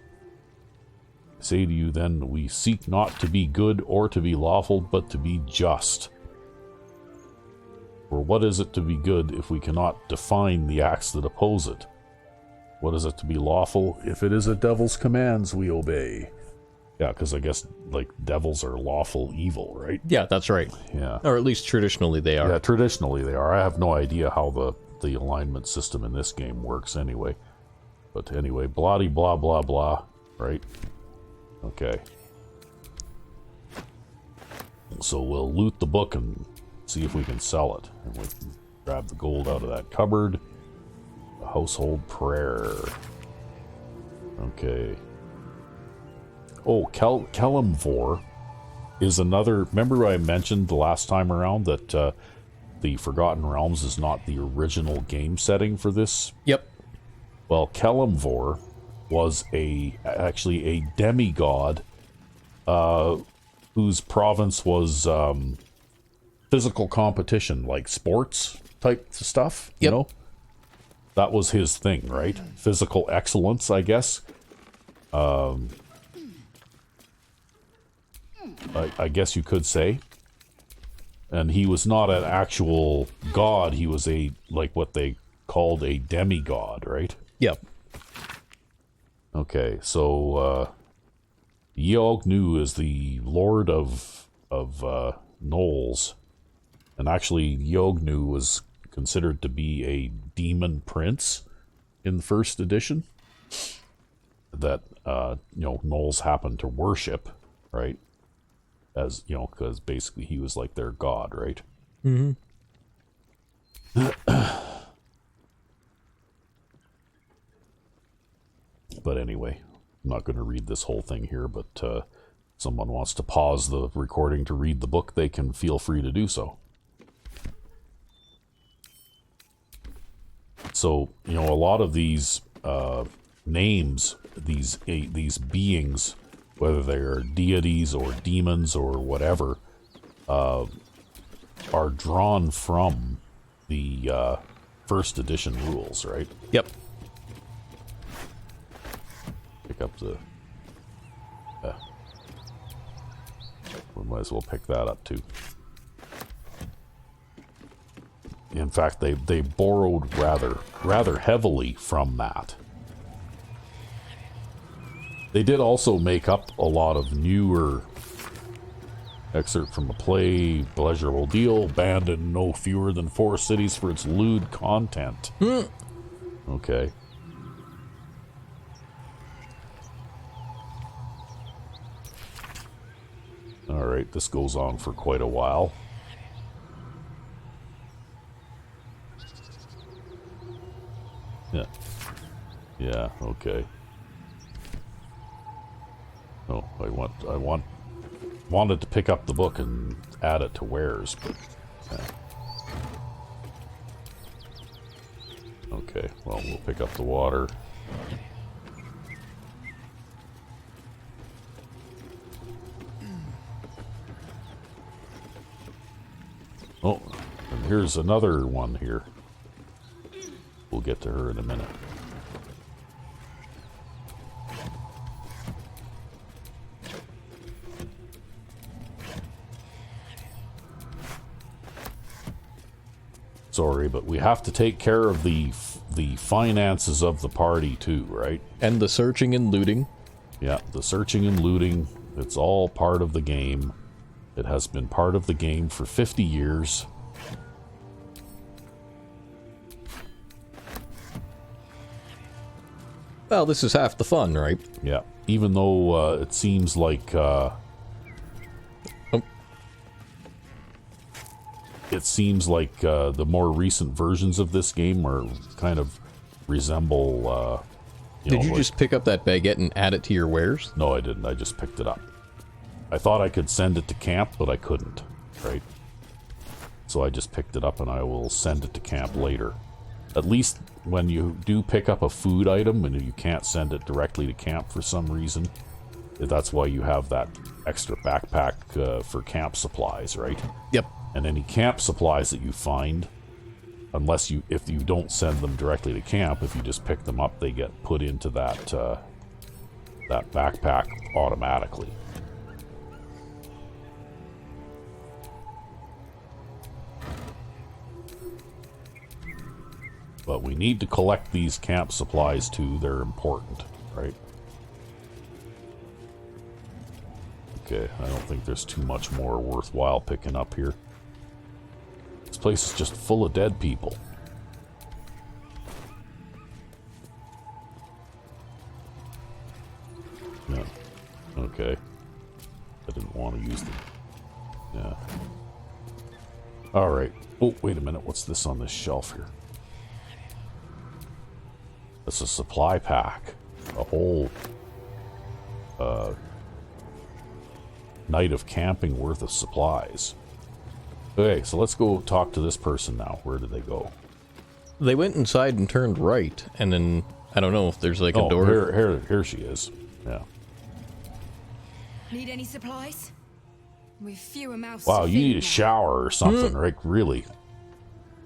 I say to you then, we seek not to be good or to be lawful, but to be just. For what is it to be good if we cannot define the acts that oppose it? What is it to be lawful if it is a devil's commands we obey? Yeah, because I guess, like, devils are lawful evil, right? Yeah, that's right. Yeah. Or at least traditionally they are. Yeah, traditionally they are. I have no idea how the alignment system in this game works anyway. But anyway, blah blah blah blah, right? Okay. So we'll loot the book and see if we can sell it. And we can grab the gold out of that cupboard. A household prayer. Okay. Oh, Kelemvor is another... Remember I mentioned the last time around that the Forgotten Realms is not the original game setting for this? Yep. Well, Kelemvor was actually a demigod whose province was physical competition, like sports type stuff, you know? That was his thing, right? Physical excellence, I guess. I guess you could say. And he was not an actual god, he was like what they called a demigod, right? Yep. Okay, so Yeognu is the lord of Knowles. And actually Yeognu was considered to be a demon prince in the first edition that Knowles happened to worship, right? As because basically he was like their god, right? Mm-hmm. But anyway, I'm not going to read this whole thing here, but someone wants to pause the recording to read the book, they can feel free to do so. So, a lot of these names, these beings, whether they're deities or demons or whatever, are drawn from the first edition rules, right? Yep. Pick up the... we might as well pick that up too. In fact, they borrowed rather heavily from that. They did also make up a lot of newer... Excerpt from a play, pleasurable deal, banned in no fewer than 4 cities for its lewd content. Okay. Alright, this goes on for quite a while. Yeah. Yeah, okay. Oh, I wanted to pick up the book and add it to wares, but yeah. Okay, well, we'll pick up the water. Oh, and here's another one here. We'll get to her in a minute. Sorry, but we have to take care of the finances of the party too, right? And the searching and looting. Yeah, the searching and looting. It's all part of the game. It has been part of the game for 50 years. Well, this is half the fun, right? Yeah, even though it seems like... Oh, it seems like the more recent versions of this game are kind of resemble. Did you just pick up that baguette and add it to your wares? No, I didn't. I just picked it up. I thought I could send it to camp, but I couldn't. Right. So I just picked it up, and I will send it to camp later. At least when you do pick up a food item and you can't send it directly to camp for some reason, that's why you have that extra backpack for camp supplies, right? Yep. And any camp supplies that you find, if you don't send them directly to camp, if you just pick them up, they get put into that that backpack automatically. But we need to collect these camp supplies too. They're important, right? Okay, I don't think there's too much more worthwhile picking up here. This place is just full of dead people. Yeah. Okay. I didn't want to use them. Yeah. Alright. Oh, wait a minute. What's this on this shelf here? It's a supply pack. A whole night of camping worth of supplies. Okay, so let's go talk to this person now. Where did they go? They went inside and turned right, and then I don't know if there's like a door. Here she is. Yeah. Need any supplies? With fewer mouths. Wow, to you feed need a now. shower or something, right? Really?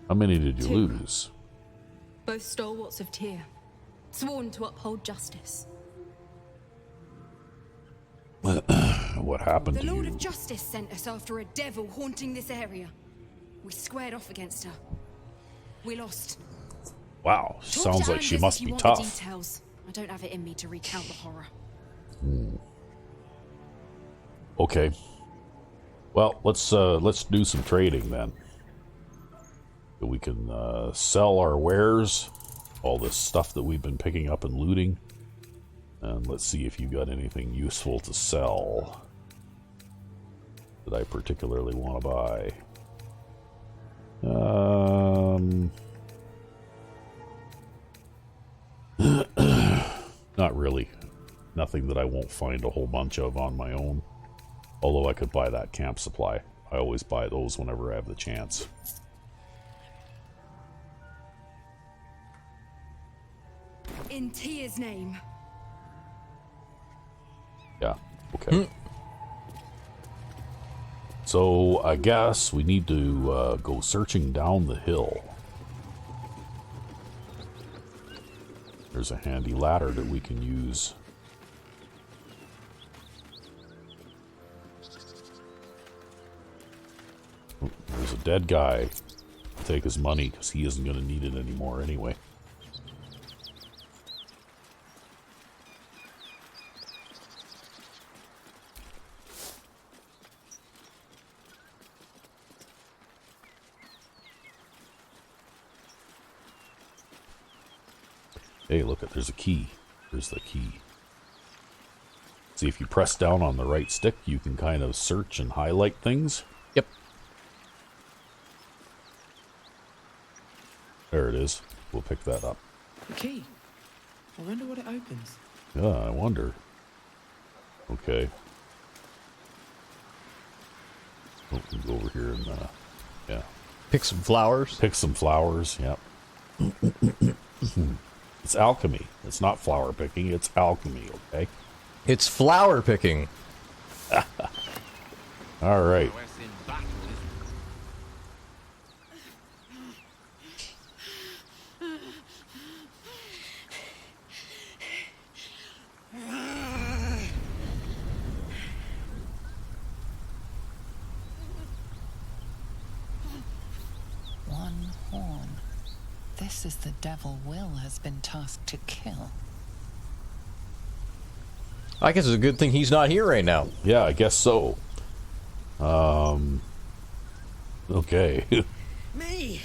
How many did you 2. lose? Both stalwarts of Tyr, sworn to uphold justice. What happened The to Lord you? of Justice sent us after a devil haunting this area. We squared off against her. We lost. Wow, Talk sounds to like she Angus must if you be want the tough. details. I don't have it in me to recount the horror. Okay. Well, let's do some trading then. We can sell our wares, all this stuff that we've been picking up and looting, and let's see if you got anything useful to sell that I particularly want to buy. Not really. Nothing that I won't find a whole bunch of on my own. Although I could buy that camp supply. I always buy those whenever I have the chance. In Tyr's name. Yeah, okay. So, I guess we need to go searching down the hill. There's a handy ladder that we can use. Oh, there's a dead guy. Take his money, because he isn't going to need it anymore anyway. Hey, look, there's a key. There's the key. See, if you press down on the right stick, you can kind of search and highlight things. Yep. There it is. We'll pick that up. The key. I wonder what it opens. Yeah, I wonder. Okay. Oh, we can go over here and, yeah. Pick some flowers. Pick some flowers, yep. It's alchemy. It's not flower picking, it's alchemy, okay? It's flower picking. All right. One horn. This is the devil Will has been tasked to kill. I guess it's a good thing he's not here right now. Yeah, I guess so. Okay. Me?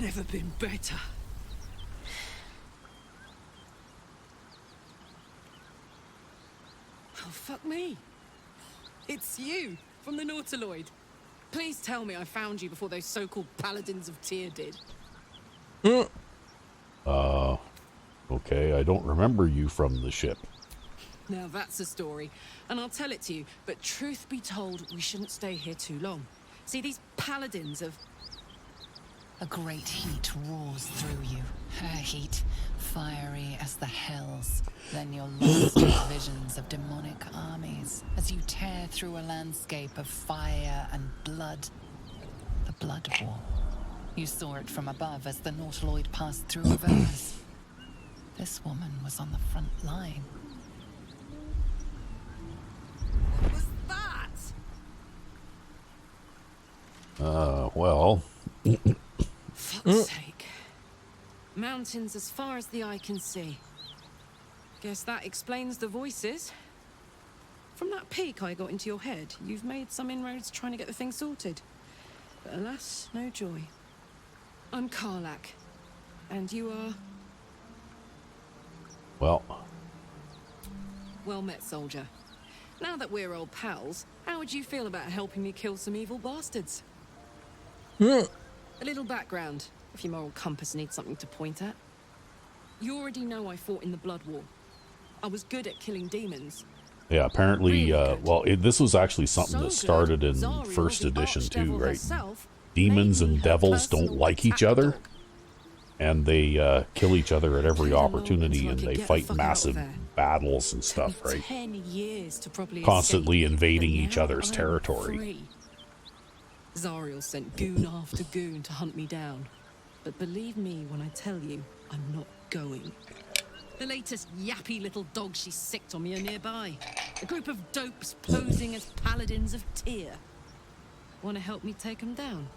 Never been better. Oh, fuck me. It's you, from the Nautiloid. Please tell me I found you before those so-called paladins of Tyr did. Okay, I don't remember you from the ship. Now that's a story, and I'll tell it to you, but truth be told, we shouldn't stay here too long. See, these paladins of... A great heat roars through you. Her heat, fiery as the hells. Then you're lost in visions of demonic armies as you tear through a landscape of fire and blood. The Blood War. You saw it from above as the Nautiloid passed through Avernus. This woman was on the front line. What was that? Well... Fuck's sake. Mountains as far as the eye can see. Guess that explains the voices. From that peek I got into your head, you've made some inroads trying to get the thing sorted. But alas, no joy. I'm Karlak. And you are... Well met, soldier. Now that we're old pals, how would you feel about helping me kill some evil bastards? A little background, if your moral compass needs something to point at. You already know I fought in the Blood War. I was good at killing demons. Yeah, apparently, Really this was actually something that started in Zariel, first the edition too, archdevil right? herself, Demons made me and her devils don't personal like each attack other, dog. and they kill each other at every Played along opportunity, until I and could they get the fight fuck out of massive there. battles and Took me stuff, right? 10 years to properly Constantly escape, invading but each now other's I'm territory. free. Zariel sent goon after goon to hunt me down. But believe me when I tell you, I'm not going. The latest yappy little dogs she sicked on me are nearby. A group of dopes posing as paladins of Tyr. Want to help me take them down?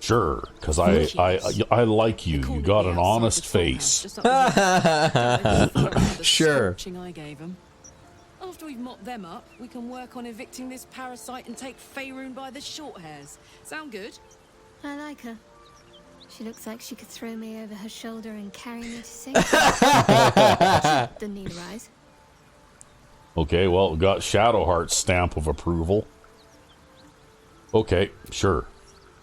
Sure, because I like you. You got an honest face. Sure. I gave 'em. After we've mopped them up, we can work on evicting this parasite and take Faerun by the short hairs. Sound good? I like her. She looks like she could throw me over her shoulder and carry me to sing. Didn't need a rise. Okay, well, we got Shadowheart's stamp of approval. Okay, sure.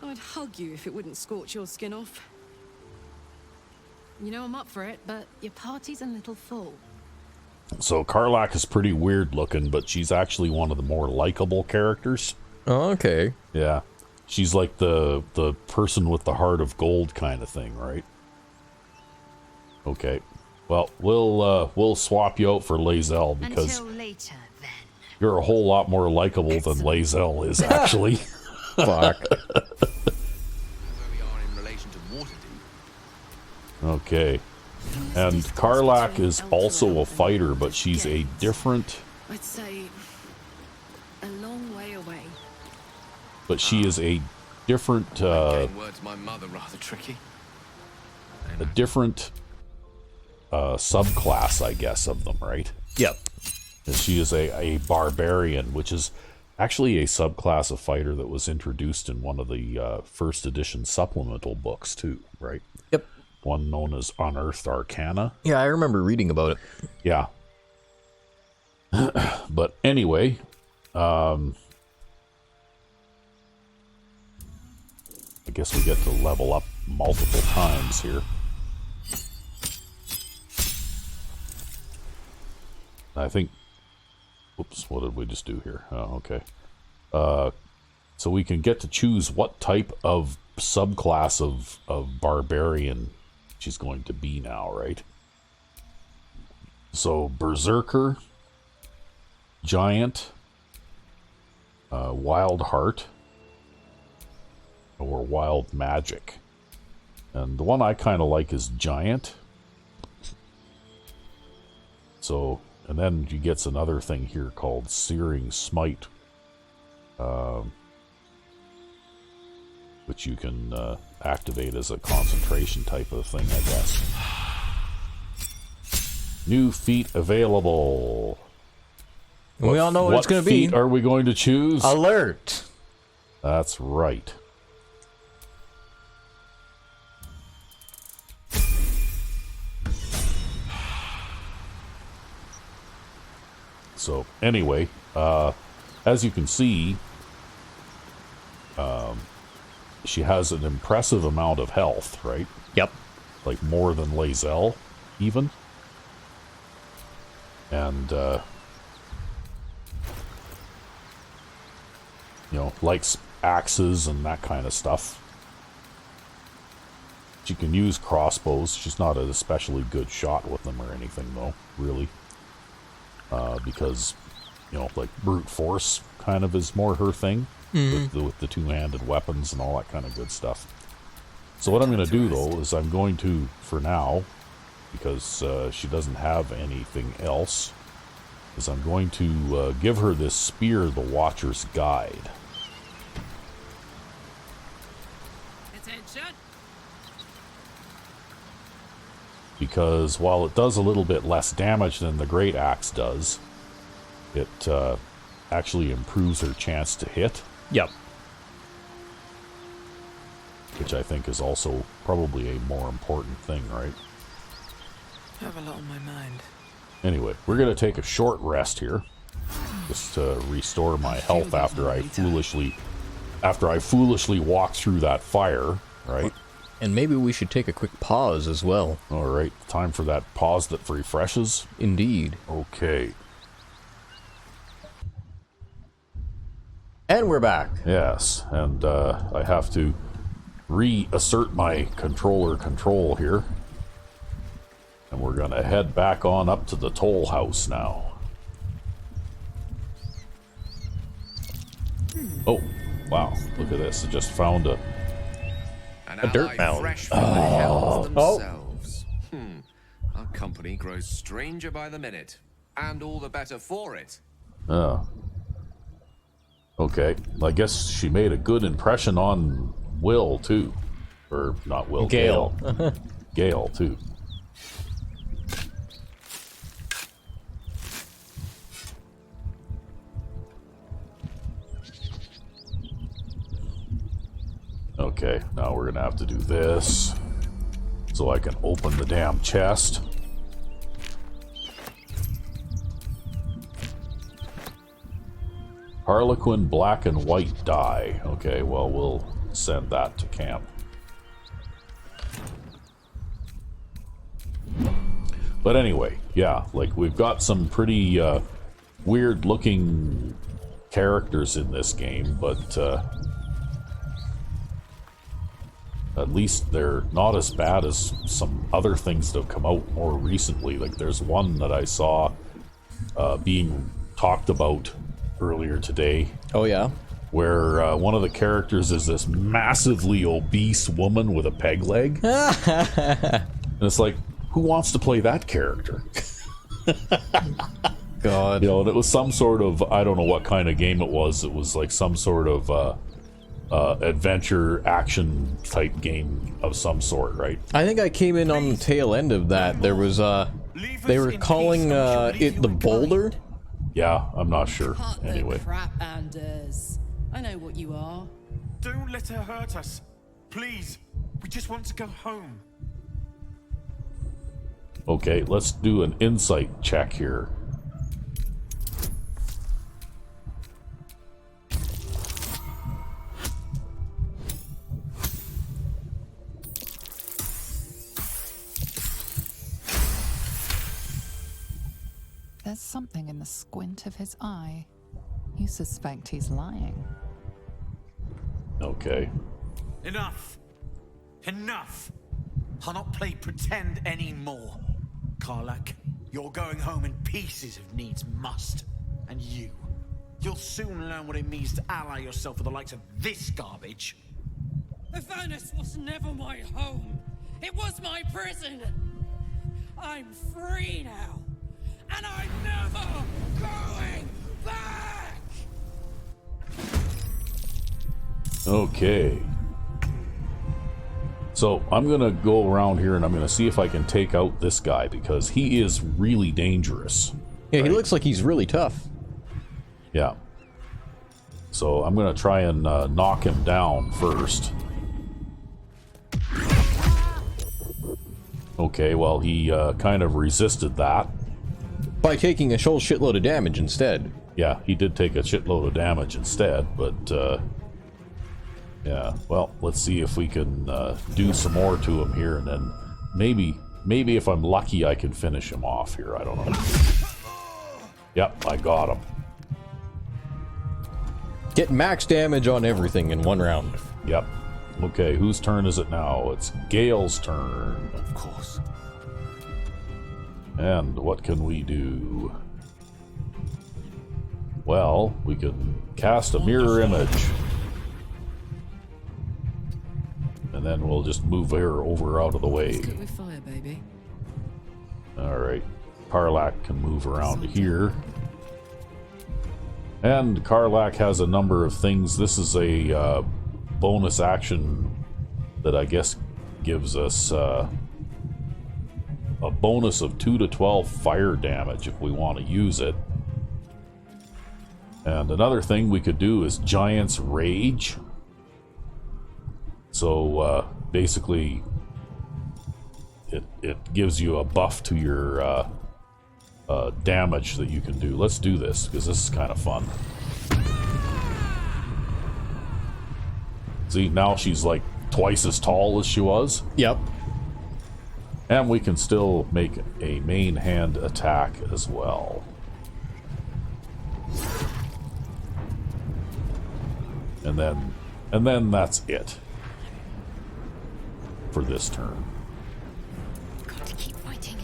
I'd hug you if it wouldn't scorch your skin off. You know I'm up for it, but your party's a little full. So Karlak is pretty weird looking, but she's actually one of the more likable characters. Oh, okay. Yeah. She's like the person with the heart of gold kind of thing, right? Okay. Well, we'll swap you out for Lae'zel because Until later, then. you're a whole lot more likable than Lae'zel is, actually. Fuck. Where we are in relation to Waterdeep. Okay. And Karlak is also a fighter, but she's a different... I'd say a long way away. But she is a different... Getting word to my mother rather tricky. a different subclass, I guess, of them, right? Yep. And she is a barbarian, which is actually a subclass of fighter that was introduced in one of the first edition supplemental books, too, right? Yep. One known as Unearthed Arcana. Yeah, I remember reading about it. Yeah. But anyway, I guess we get to level up multiple times here. I think... Oops, what did we just do here? Oh, okay. So we can get to choose what type of subclass of barbarian she's going to be now, right? So, Berserker, Giant, Wild Heart, or Wild Magic. And the one I kind of like is Giant. So, and then she gets another thing here called Searing Smite, which you can activate as a concentration type of thing, I guess. New feat available. We all know what it's going to be. What feat are we going to choose? Alert. That's right. So, anyway, as you can see, she has an impressive amount of health, right? Yep. Like more than Lae'zel, even. And, you know, likes axes and that kind of stuff. She can use crossbows. She's not an especially good shot with them or anything, though, really. Because, you know, like brute force kind of is more her thing. With the two-handed weapons and all that kind of good stuff. So what I'm going to do, though, is I'm going to, for now, because she doesn't have anything else, is I'm going to give her this Spear the Watcher's Guide. Attention! Because while it does a little bit less damage than the Great Axe does, it actually improves her chance to hit. Yep. Which I think is also probably a more important thing, right? I have a lot on my mind. Anyway, we're going to take a short rest here. Just to restore my health after I foolishly walked through that fire, right? And maybe we should take a quick pause as well. Alright, time for that pause that refreshes? Indeed. Okay. And we're back. Yes, and I have to reassert my controller control here. And we're going to head back on up to the toll house now. Oh, wow, look at this. I just found a dirt mound. Fresh from the hells themselves. Our company grows stranger by the minute, and all the better for it. Oh. Okay, I guess she made a good impression on Will, too. Or, not Will, Gale. Gale, too. Okay, now we're gonna have to do this so I can open the damn chest. Harlequin black and white dye. Okay, well, we'll send that to camp. But anyway, yeah, like we've got some pretty weird looking characters in this game, but at least they're not as bad as some other things that have come out more recently. Like there's one that I saw being talked about earlier today. Oh yeah? Where one of the characters is this massively obese woman with a peg leg. And it's like, who wants to play that character? God. You know, and it was some sort of, I don't know what kind of game it was. It was like some sort of adventure action type game of some sort, right? I think I came in on the tail end of that. There was they were calling it the Baldur. Yeah, I'm not sure. Anyway. Crap, Anders. I know what you are. Don't let her hurt us. Please. We just want to go home. Okay, let's do an insight check here. There's something in the squint of his eye. You suspect he's lying. Okay. Enough. Enough. I'll not play pretend anymore. Karlak, you're going home in pieces if needs must. And you'll soon learn what it means to ally yourself with the likes of this garbage. Avernus was never my home. It was my prison. I'm free now. And I'm never going back! Okay. So, I'm gonna go around here and I'm gonna see if I can take out this guy because he is really dangerous. Yeah, he looks like he's really tough. Yeah. So, I'm gonna try and knock him down first. Okay, well, he kind of resisted that. By taking a whole shitload of damage instead. Yeah, he did take a shitload of damage instead, but, yeah, well, let's see if we can do some more to him here, and then maybe if I'm lucky I can finish him off here, I don't know. Yep, I got him. Get max damage on everything in one round. Yep. Okay, whose turn is it now? It's Gale's turn. Of course. And what can we do? Well, we can cast a mirror image. And then we'll just move her over out of the way. Let's cook with fire, baby. Alright. Karlak can move around here. And Karlak has a number of things. This is a bonus action that I guess gives us a bonus of 2 to 12 fire damage if we want to use it. And another thing we could do is Giant's Rage. So basically it gives you a buff to your damage that you can do. Let's do this because this is kind of fun. See, now she's like twice as tall as she was. Yep. And we can still make a main hand attack as well. And then that's it for this turn. Got to keep fighting.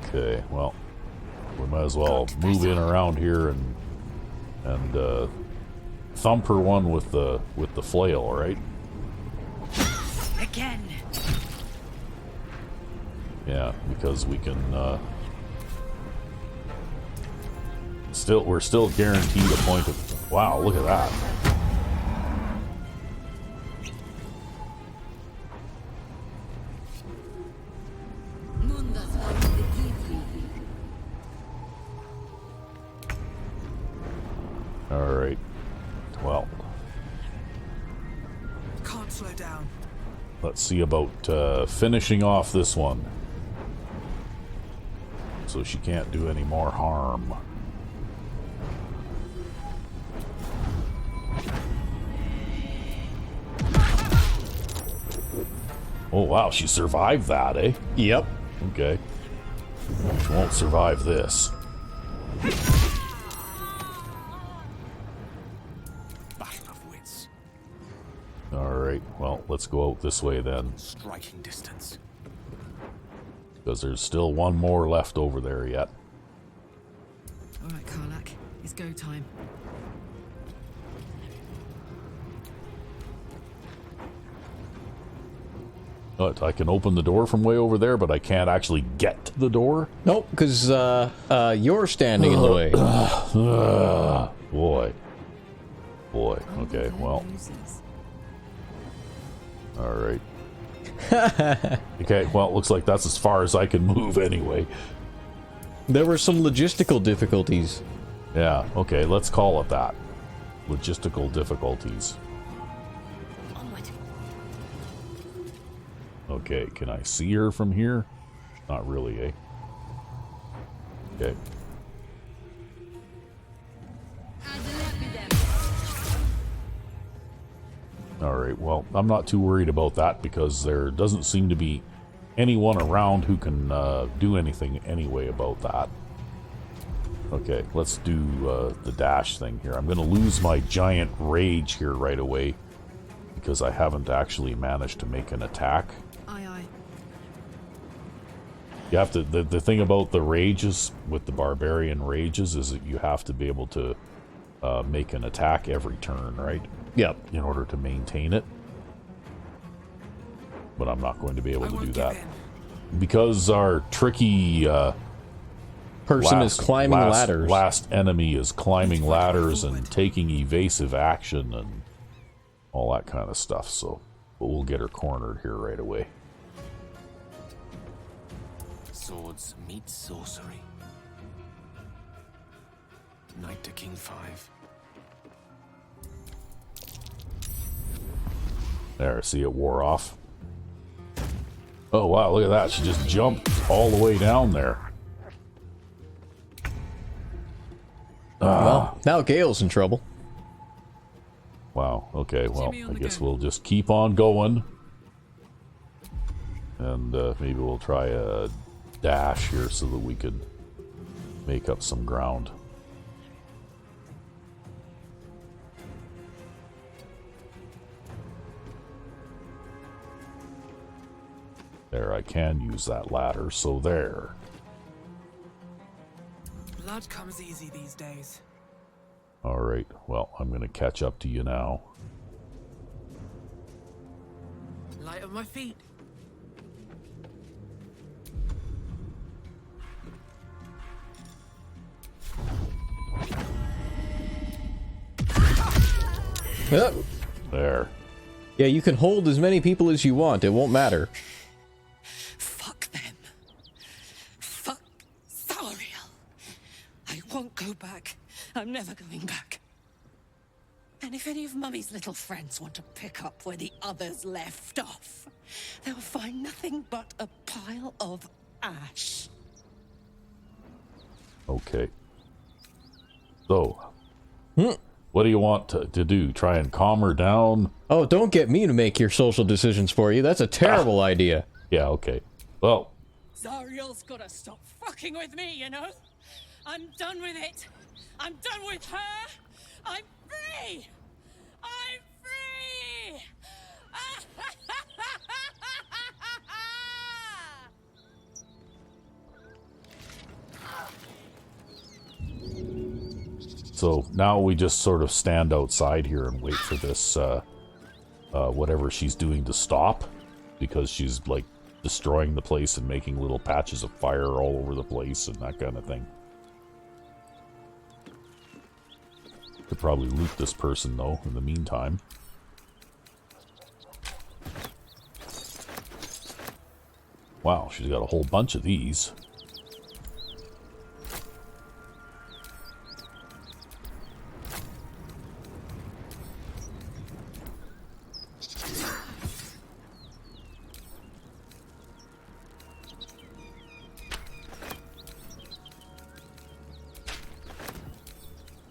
Okay, well, we might as well move in around here and thump her one with the flail, right? Again. Yeah, because we can we're still guaranteed a point of. Wow, look at that. Alright. Well. Can't slow down. Let's see about finishing off this one. So she can't do any more harm. Oh wow, she survived that, eh? Yep. Okay. She won't survive this. Battle of wits. Alright, well, let's go out this way then. Striking distance. Because there's still one more left over there yet. Alright, Karlak, it's go time. But I can open the door from way over there, but I can't actually get to the door? Nope, because you're standing in the way. Boy. Boy, okay, well. Alright. Okay, well, it looks like that's as far as I can move anyway. There were some logistical difficulties. Yeah, okay, let's call it that. Logistical difficulties. Okay, can I see her from here? Not really, eh? Okay. Alright, well, I'm not too worried about that because there doesn't seem to be anyone around who can do anything anyway about that. Okay, let's do the dash thing here. I'm going to lose my giant rage here right away because I haven't actually managed to make an attack. Aye, aye. You have to, the thing about the rages, with the barbarian rages, is that you have to be able to make an attack every turn, right? Yep. In order to maintain it. But I'm not going to be able to do that. Because our tricky person is climbing ladders. Last enemy is climbing ladders and taking evasive action and all that kind of stuff, so but we'll get her cornered here right away. Swords meet sorcery. Knight to King 5. There, see it wore off. Oh wow, look at that. She just jumped all the way down there. Well, now Gale's in trouble. Wow, okay, well, I guess we'll just keep on going. And maybe we'll try a dash here so that we can make up some ground. There, I can use that ladder, so there. Blood comes easy these days. Alright, well, I'm going to catch up to you now. Light on my feet. Yep. There. Yeah, you can hold as many people as you want. It won't matter. Fuck them. Fuck Zariel. I won't go back. I'm never going back. And if any of Mummy's little friends want to pick up where the others left off, they'll find nothing but a pile of ash. Okay. So, what do you want to do? Try and calm her down? Oh, don't get me to make your social decisions for you. That's a terrible idea. Yeah, okay. Well, Zariel's gotta stop fucking with me, you know? I'm done with it. I'm done with her. I'm free. I'm free. so now we just sort of stand outside here and wait for this, whatever she's doing to stop. Because she's, like, destroying the place and making little patches of fire all over the place and that kind of thing. Could probably loot this person, though, in the meantime. Wow, she's got a whole bunch of these.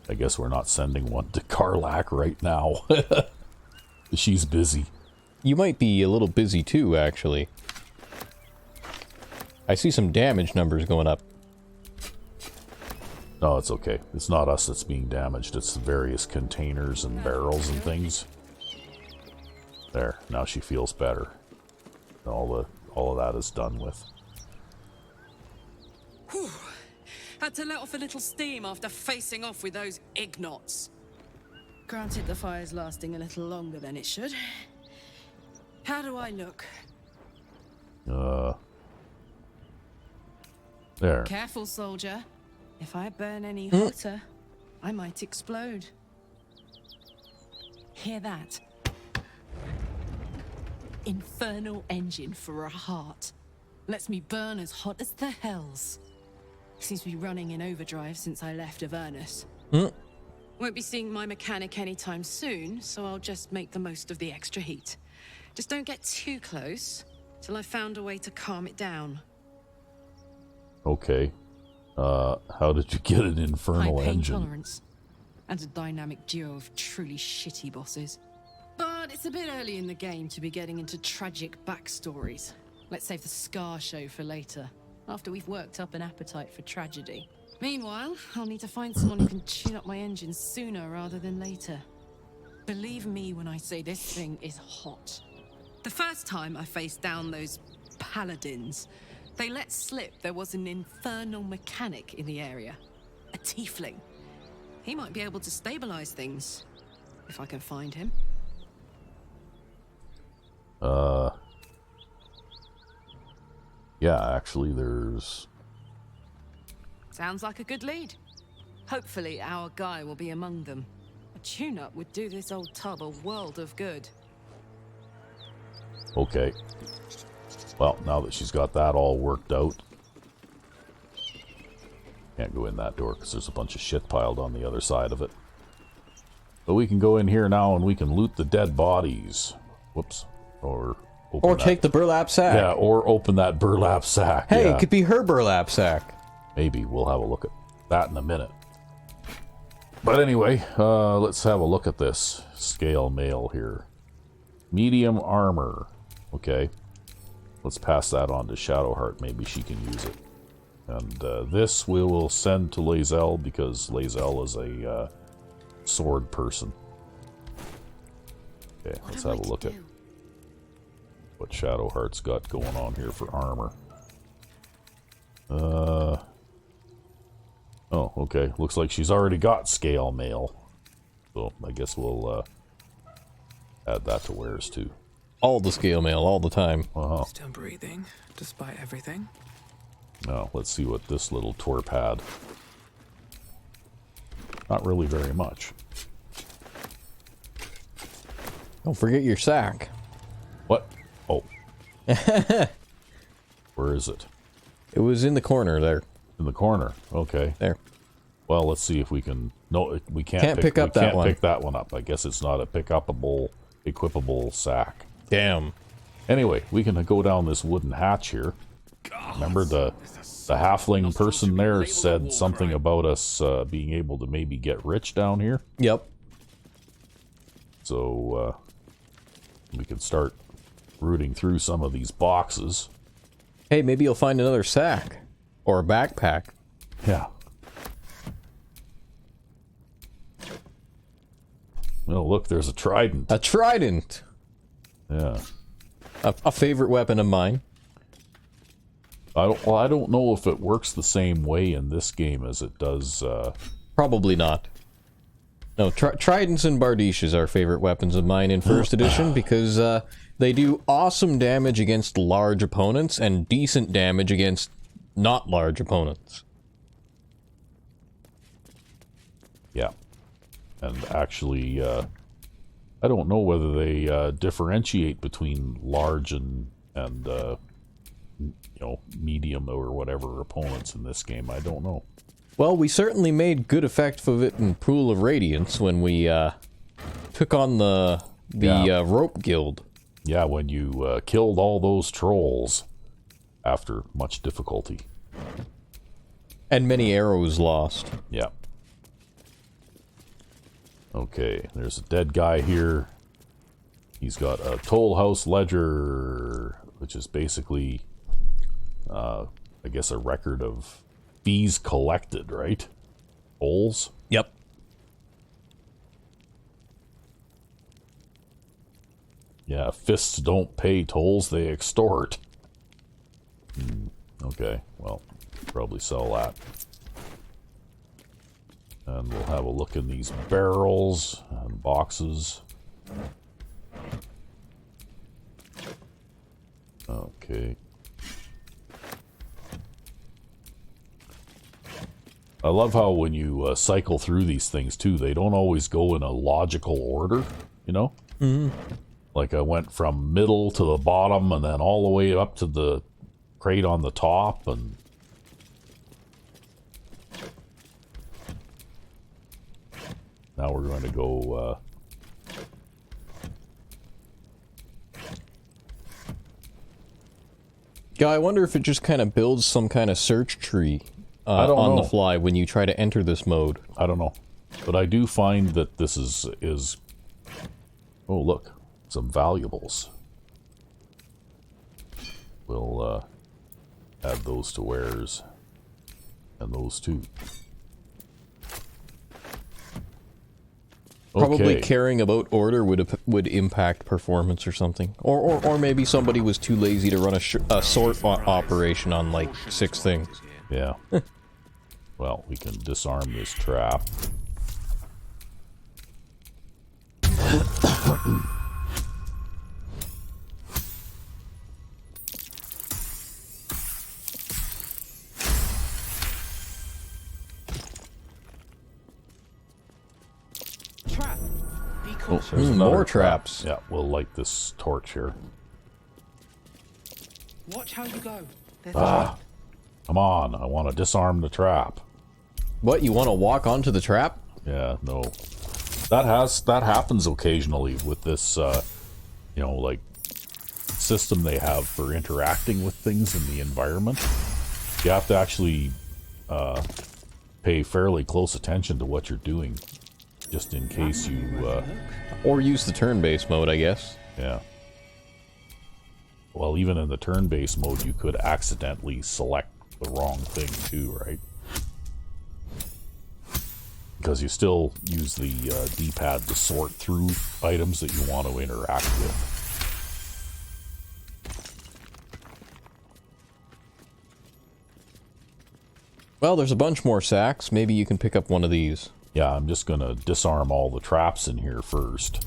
I guess we're not sending one to Karlak right now. She's busy. You might be a little busy too, actually. I see some damage numbers going up. No, it's okay. It's not us that's being damaged. It's the various containers and barrels and things. There. Now she feels better. All of that is done with. Whew. Had to let off a little steam after facing off with those ignots. Granted, the fire's lasting a little longer than it should. How do I look? There. Careful, soldier. If I burn any hotter, I might explode. Hear that? Infernal engine for a heart. Lets me burn as hot as the hells. Seems to be running in overdrive since I left Avernus. Won't be seeing my mechanic anytime soon, so I'll just make the most of the extra heat. Just don't get too close till I've found a way to calm it down. Okay. How did you get an infernal High pain engine? tolerance and a dynamic duo of truly shitty bosses. But it's a bit early in the game to be getting into tragic backstories. Let's save the Scar show for later, after we've worked up an appetite for tragedy. Meanwhile, I'll need to find someone who can tune up my engine sooner rather than later. Believe me when I say this thing is hot. The first time I faced down those paladins, they let slip there was an infernal mechanic in the area. A tiefling. He might be able to stabilize things, if I can find him. Yeah, actually there's... Sounds like a good lead. Hopefully our guy will be among them. A tune-up would do this old tub a world of good. Okay. Well, now that she's got that all worked out... Can't go in that door because there's a bunch of shit piled on the other side of it. But we can go in here now and we can loot the dead bodies. Whoops. Or take the burlap sack. Yeah, or open that burlap sack. Hey, yeah. it could be her burlap sack. Maybe. We'll have a look at that in a minute. But anyway, let's have a look at this scale mail here. Medium armor. Okay. Let's pass that on to Shadowheart. Maybe she can use it. And this we will send to Lae'zel because Lae'zel is a sword person. Okay, let's have a look at what Shadowheart's got going on here for armor. Oh, okay. Looks like she's already got scale mail. So I guess we'll add that to wares too. All the scale mail, all the time. Still breathing, despite everything. Now, let's see what this little twerp had. Not really very much. Don't forget your sack. What? Oh. Where is it? It was in the corner there. In the corner. Okay. There. Well, let's see if we can... No, we can't, Can't pick up that one. Pick that one up. I guess it's not a pick-upable, equipable sack. Damn. Anyway, we can go down this wooden hatch here. Remember the halfling person there said something about us being able to maybe get rich down here? Yep. So, we can start rooting through some of these boxes. Hey, maybe you'll find another sack. Or a backpack. Yeah. Oh, look, there's a trident. A trident! Yeah. A favorite weapon of mine. I don't know if it works the same way in this game as it does... Probably not. No, tridents and bardishes are favorite weapons of mine in first edition because they do awesome damage against large opponents and decent damage against not large opponents. Yeah. And actually, I don't know whether they differentiate between large and you know, medium or whatever opponents in this game. I don't know. Well, we certainly made good effect of it in Pool of Radiance when we took on the Rope Guild. Yeah, when you killed all those trolls after much difficulty. And many arrows lost. Yeah. Okay, there's a dead guy here. He's got a Toll House Ledger, which is basically, I guess, a record of fees collected, right? Tolls? Yep. Yeah, fists don't pay tolls, they extort. Okay, well, probably sell that. And we'll have a look in these barrels and boxes. Okay. I love how when you cycle through these things too, they don't always go in a logical order, you know? Mm-hmm. Like I went from middle to the bottom and then all the way up to the crate on the top, and now we're going to go Yeah, I wonder if it just kind of builds some kind of search tree on the fly when you try to enter this mode. I don't know. But I do find that this is oh, look, some valuables. We'll add those to wares. And those too. Probably caring about order would impact performance or something. Or maybe somebody was too lazy to run a sort operation on like 6 things. Yeah. Well, we can disarm this trap. Trap. Be Oh, cautious. there's another more trap. traps. Yeah, we'll light this torch here. Watch how you go. There's Come on, I want to disarm the trap. What, you want to walk onto the trap? Yeah, no. That happens occasionally with this, you know, like, system they have for interacting with things in the environment. You have to actually pay fairly close attention to what you're doing, just in case you... Or use the turn-based mode, I guess. Yeah. Well, even in the turn-based mode, you could accidentally select the wrong thing too, right? Because you still use the D-pad to sort through items that you want to interact with. Well, there's a bunch more sacks. Maybe you can pick up one of these. Yeah, I'm just gonna disarm all the traps in here first.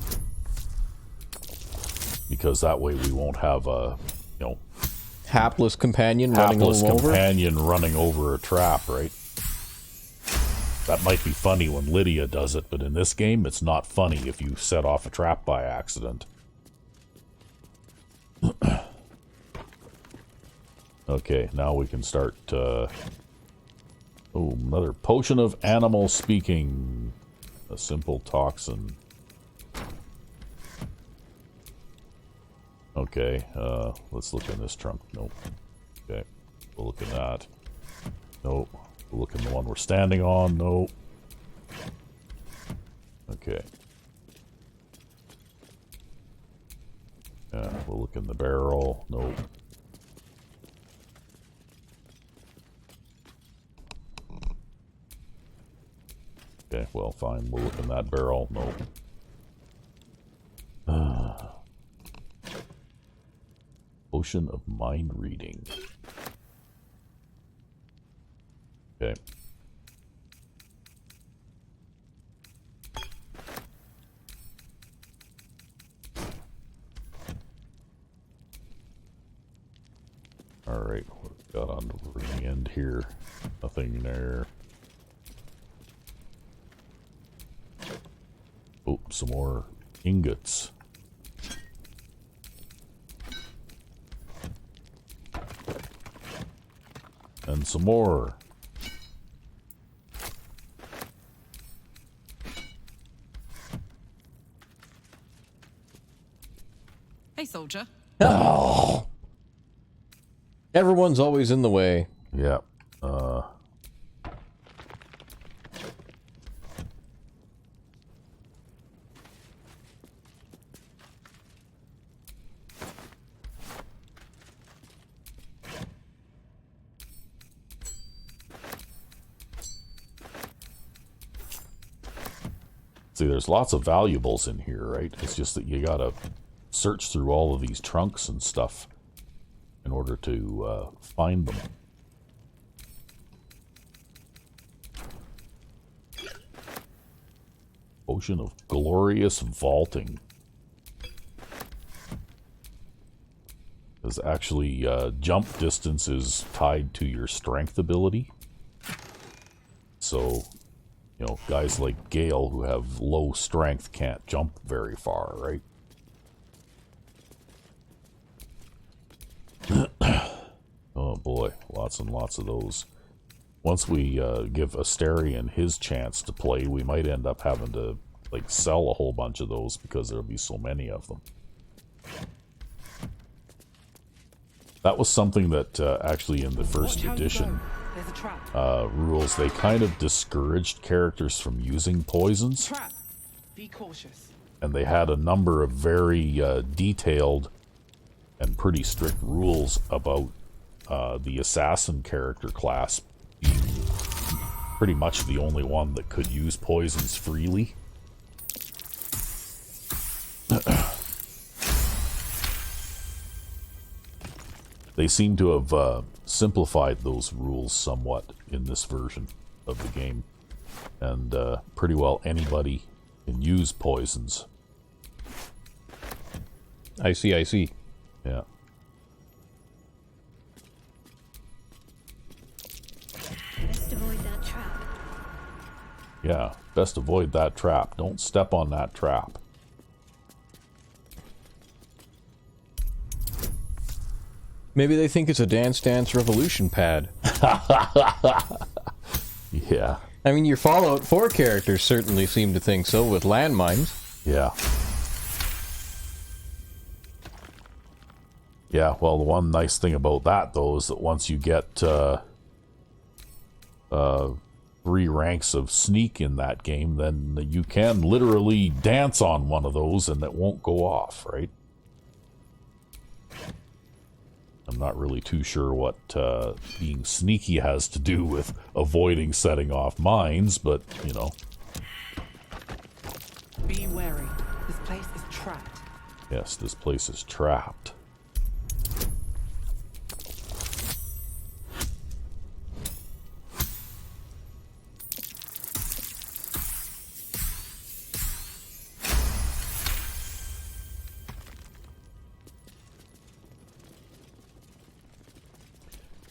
Because that way we won't have a, you know... Hapless companion running over a trap, right? That might be funny when Lydia does it, but in this game, it's not funny if you set off a trap by accident. Okay, now we can start, oh, another potion of animal speaking. A simple toxin. Okay, let's look in this trunk. Nope. Okay, we'll look in that. Nope. We'll look in the one we're standing on. Nope. Okay. Yeah, we'll look in the barrel. Nope. Okay, well, fine. We'll look in that barrel. Nope. Potion of mind reading. Okay. Alright, what we got on the end here? Nothing there. Oh, some more ingots. And some more. Hey, soldier. Oh. Everyone's always in the way. Yeah. See, there's lots of valuables in here, right? It's just that you gotta search through all of these trunks and stuff in order to find them. Potion of glorious vaulting. Because actually, jump distance is tied to your strength ability. So, you know, guys like Gale who have low strength can't jump very far, right? Oh boy, lots and lots of those. Once we give Asterion his chance to play, we might end up having to, like, sell a whole bunch of those because there'll be so many of them. That was something that actually in the first edition rules, they kind of discouraged characters from using poisons. Trap. Be cautious. And they had a number of very detailed and pretty strict rules about the assassin character class being pretty much the only one that could use poisons freely. They seem to have simplified those rules somewhat in this version of the game. And pretty well anybody can use poisons. I see. Yeah. Best avoid that trap. Yeah, best avoid that trap. Don't step on that trap. Maybe they think it's a Dance Dance Revolution pad. Yeah. I mean, your Fallout 4 characters certainly seem to think so with landmines. Yeah. Yeah, well, the one nice thing about that, though, is that once you get 3 ranks of sneak in that game, then you can literally dance on one of those and it won't go off, right? I'm not really too sure what being sneaky has to do with avoiding setting off mines, but, you know. Be wary. This place is trapped. Yes, this place is trapped.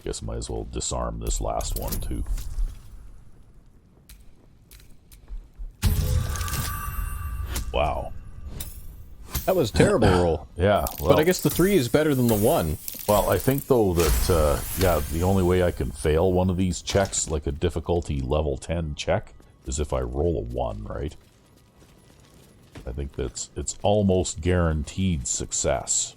Guess might as well disarm this last one too. Wow. That was a terrible roll. Yeah. Well, but I guess the 3 is better than the 1. Well, I think though that, yeah, the only way I can fail one of these checks, like a difficulty level 10 check, is if I roll a 1, right? I think it's almost guaranteed success.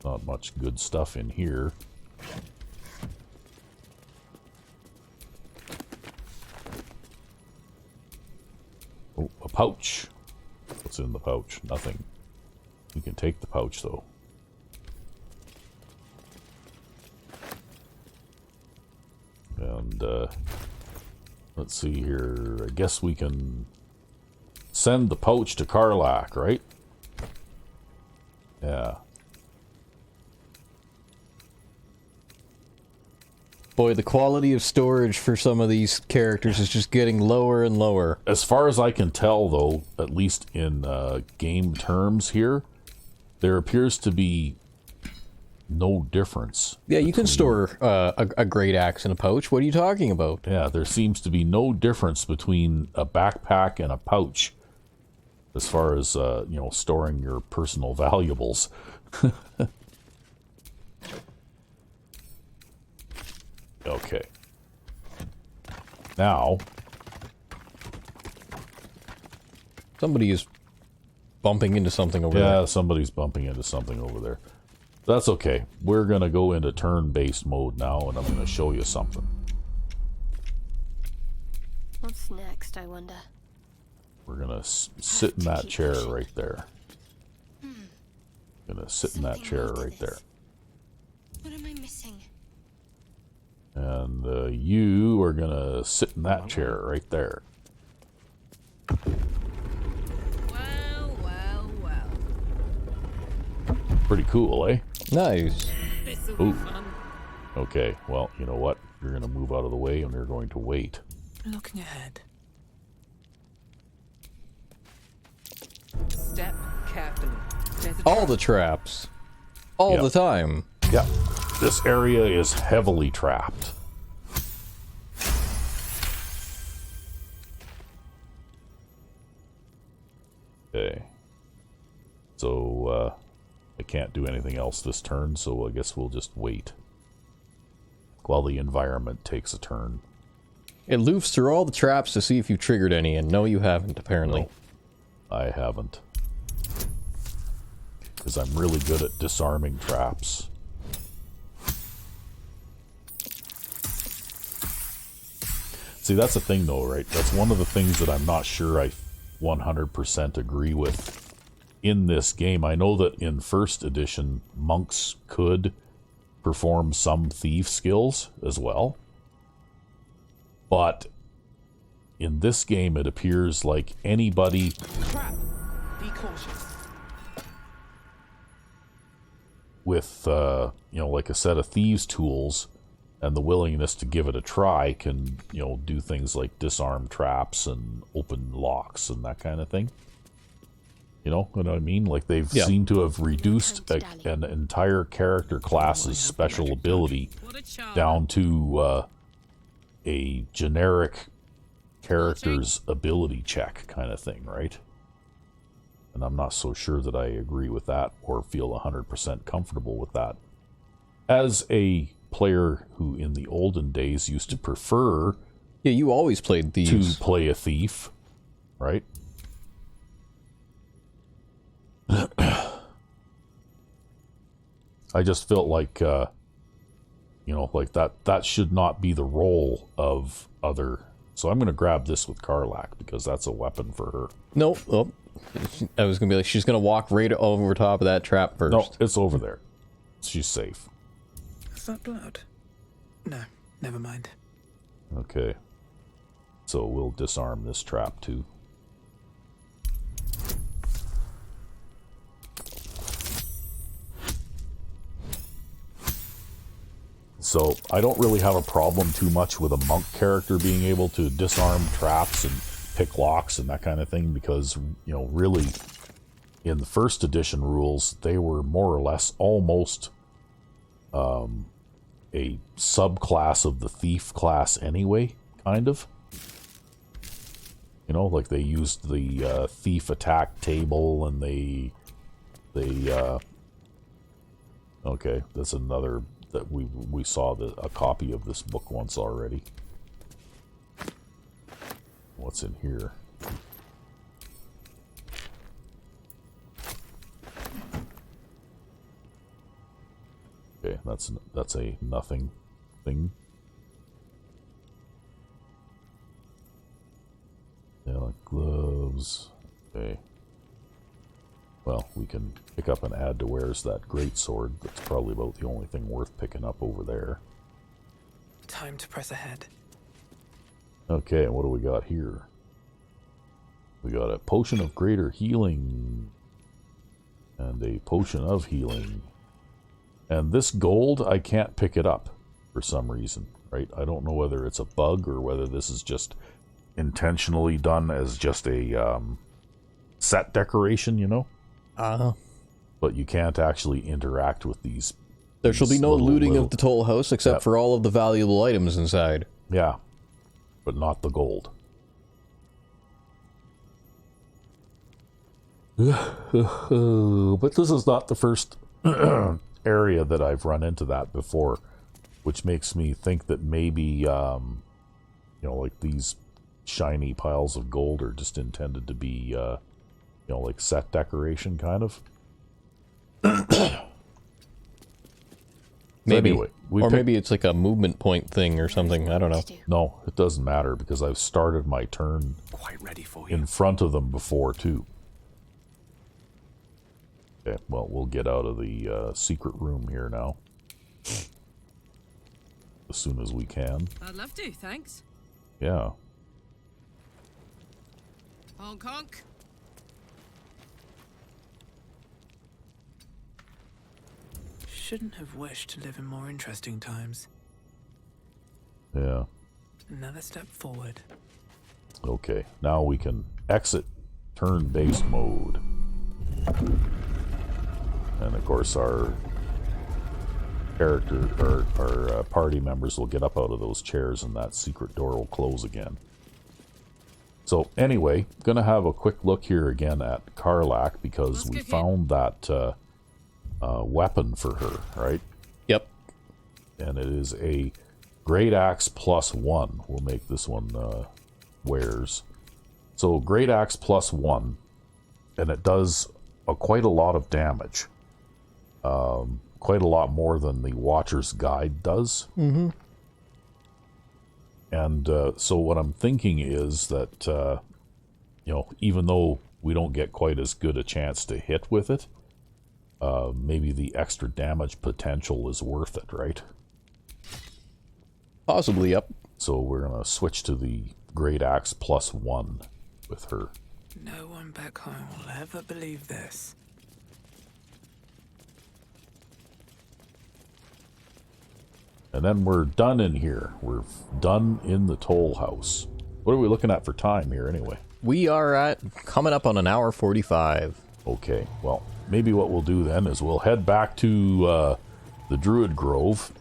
Not much good stuff in here. Oh, a pouch. What's in the pouch? Nothing. You can take the pouch, though. And, let's see here. I guess we can send the pouch to Karlach, right? Yeah. Boy, the quality of storage for some of these characters is just getting lower and lower. As far as I can tell, though, at least in game terms here, there appears to be no difference. Yeah, you can store a great axe in a pouch. What are you talking about? Yeah, there seems to be no difference between a backpack and a pouch as far as, you know, storing your personal valuables. Okay. Now, somebody is bumping into something over there. Yeah, somebody's bumping into something over there. That's okay. We're going to go into turn-based mode now, and I'm going to show you something. What's next, I wonder? We're going to sit in that chair right there. Going to sit in that chair right there. What am I missing? And you are going to sit in that chair right there. Well, well, well. Pretty cool, eh? Nice. Ooh. Okay, well, you know what? You're going to move out of the way and you're going to wait. Looking ahead. Step carefully. All the traps. All the time. Yeah. This area is heavily trapped. Okay. So, I can't do anything else this turn, so I guess we'll just wait. While the environment takes a turn. It loofs through all the traps to see if you triggered any, and no, you haven't, apparently. No, I haven't. Because I'm really good at disarming traps. See, that's the thing, though, right? That's one of the things that I'm not sure I 100% agree with in this game. I know that in first edition, monks could perform some thief skills as well. But in this game, it appears like anybody... Trap. Be cautious. with, you know, like a set of thieves' tools and the willingness to give it a try can, you know, do things like disarm traps and open locks and that kind of thing. You know what I mean? Like they've seemed to have reduced an entire character class's special ability down to a generic character's ability check kind of thing, right? And I'm not so sure that I agree with that or feel 100% comfortable with that. As a player who in the olden days used to prefer... Yeah, you always played thieves. ...to play a thief, right? I just felt like, you know, like that should not be the role of other. So I'm going to grab this with Karlach because that's a weapon for her. Nope. Oh. I was going to be like, she's going to walk right over top of that trap first. No, it's over there. She's safe. Is that blood? No, never mind. Okay. So we'll disarm this trap too. So I don't really have a problem too much with a monk character being able to disarm traps and pick locks and that kind of thing because, you know, really in the first edition rules, they were more or less almost a subclass of the thief class anyway, kind of. You know, like they used the thief attack table and they okay, that's another that we saw a copy of this book once already. What's in here? Okay, that's a nothing thing. Yeah, like gloves. Okay. Well, we can pick up and add to where's that greatsword. That's probably about the only thing worth picking up over there. Time to press ahead. Okay, what do we got here? We got a potion of greater healing. And a potion of healing. And this gold, I can't pick it up for some reason, right? I don't know whether it's a bug or whether this is just intentionally done as just a set decoration, you know? But you can't actually interact with these. There shall be no looting of the toll house except for all of the valuable items inside. Yeah, but not the gold. But this is not the first area that I've run into that before, which makes me think that maybe, you know, like these shiny piles of gold are just intended to be, you know, like set decoration kind of. Maybe. Anyway, or maybe it's like a movement point thing or something. I don't know. No, it doesn't matter because I've started my turn quite ready for you in front of them before too. Okay, well, we'll get out of the secret room here now. As soon as we can. I'd love to, thanks. Yeah. Honk honk. Shouldn't have wished to live in more interesting times. Yeah. Another step forward. Okay, now we can exit turn-based mode. And of course our character, or our party members will get up out of those chairs and that secret door will close again. So anyway, gonna have a quick look here again at Karlach because we found that weapon for her, right? Yep. And it is a Great Axe +1. We'll make this one wares. So Great Axe +1, and it does quite a lot of damage. Quite a lot more than the Watcher's Guide does. Mm-hmm. And so what I'm thinking is that, you know, even though we don't get quite as good a chance to hit with it, maybe the extra damage potential is worth it, right? Possibly, yep. So we're going to switch to the Great Axe +1 with her. No one back home will ever believe this. And then we're done in here. We're done in the toll house. What are we looking at for time here anyway? We are at coming up on an hour 45. Okay, well, maybe what we'll do then is we'll head back to the Druid Grove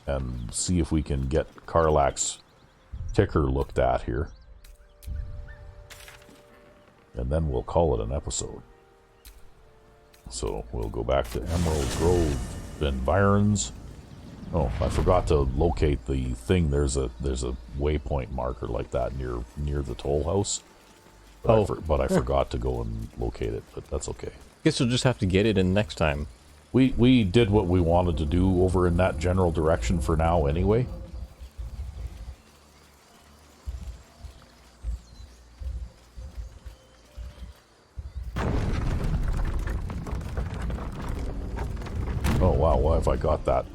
and see if we can get Karlach's ticker looked at here. And then we'll call it an episode. So we'll go back to Emerald Grove environs. Oh, I forgot to locate the thing. There's a waypoint marker like that near the toll house. But I forgot to go and locate it, but that's okay. Guess we'll just have to get it in next time. We did what we wanted to do over in that general direction for now anyway. Oh wow, why have I got that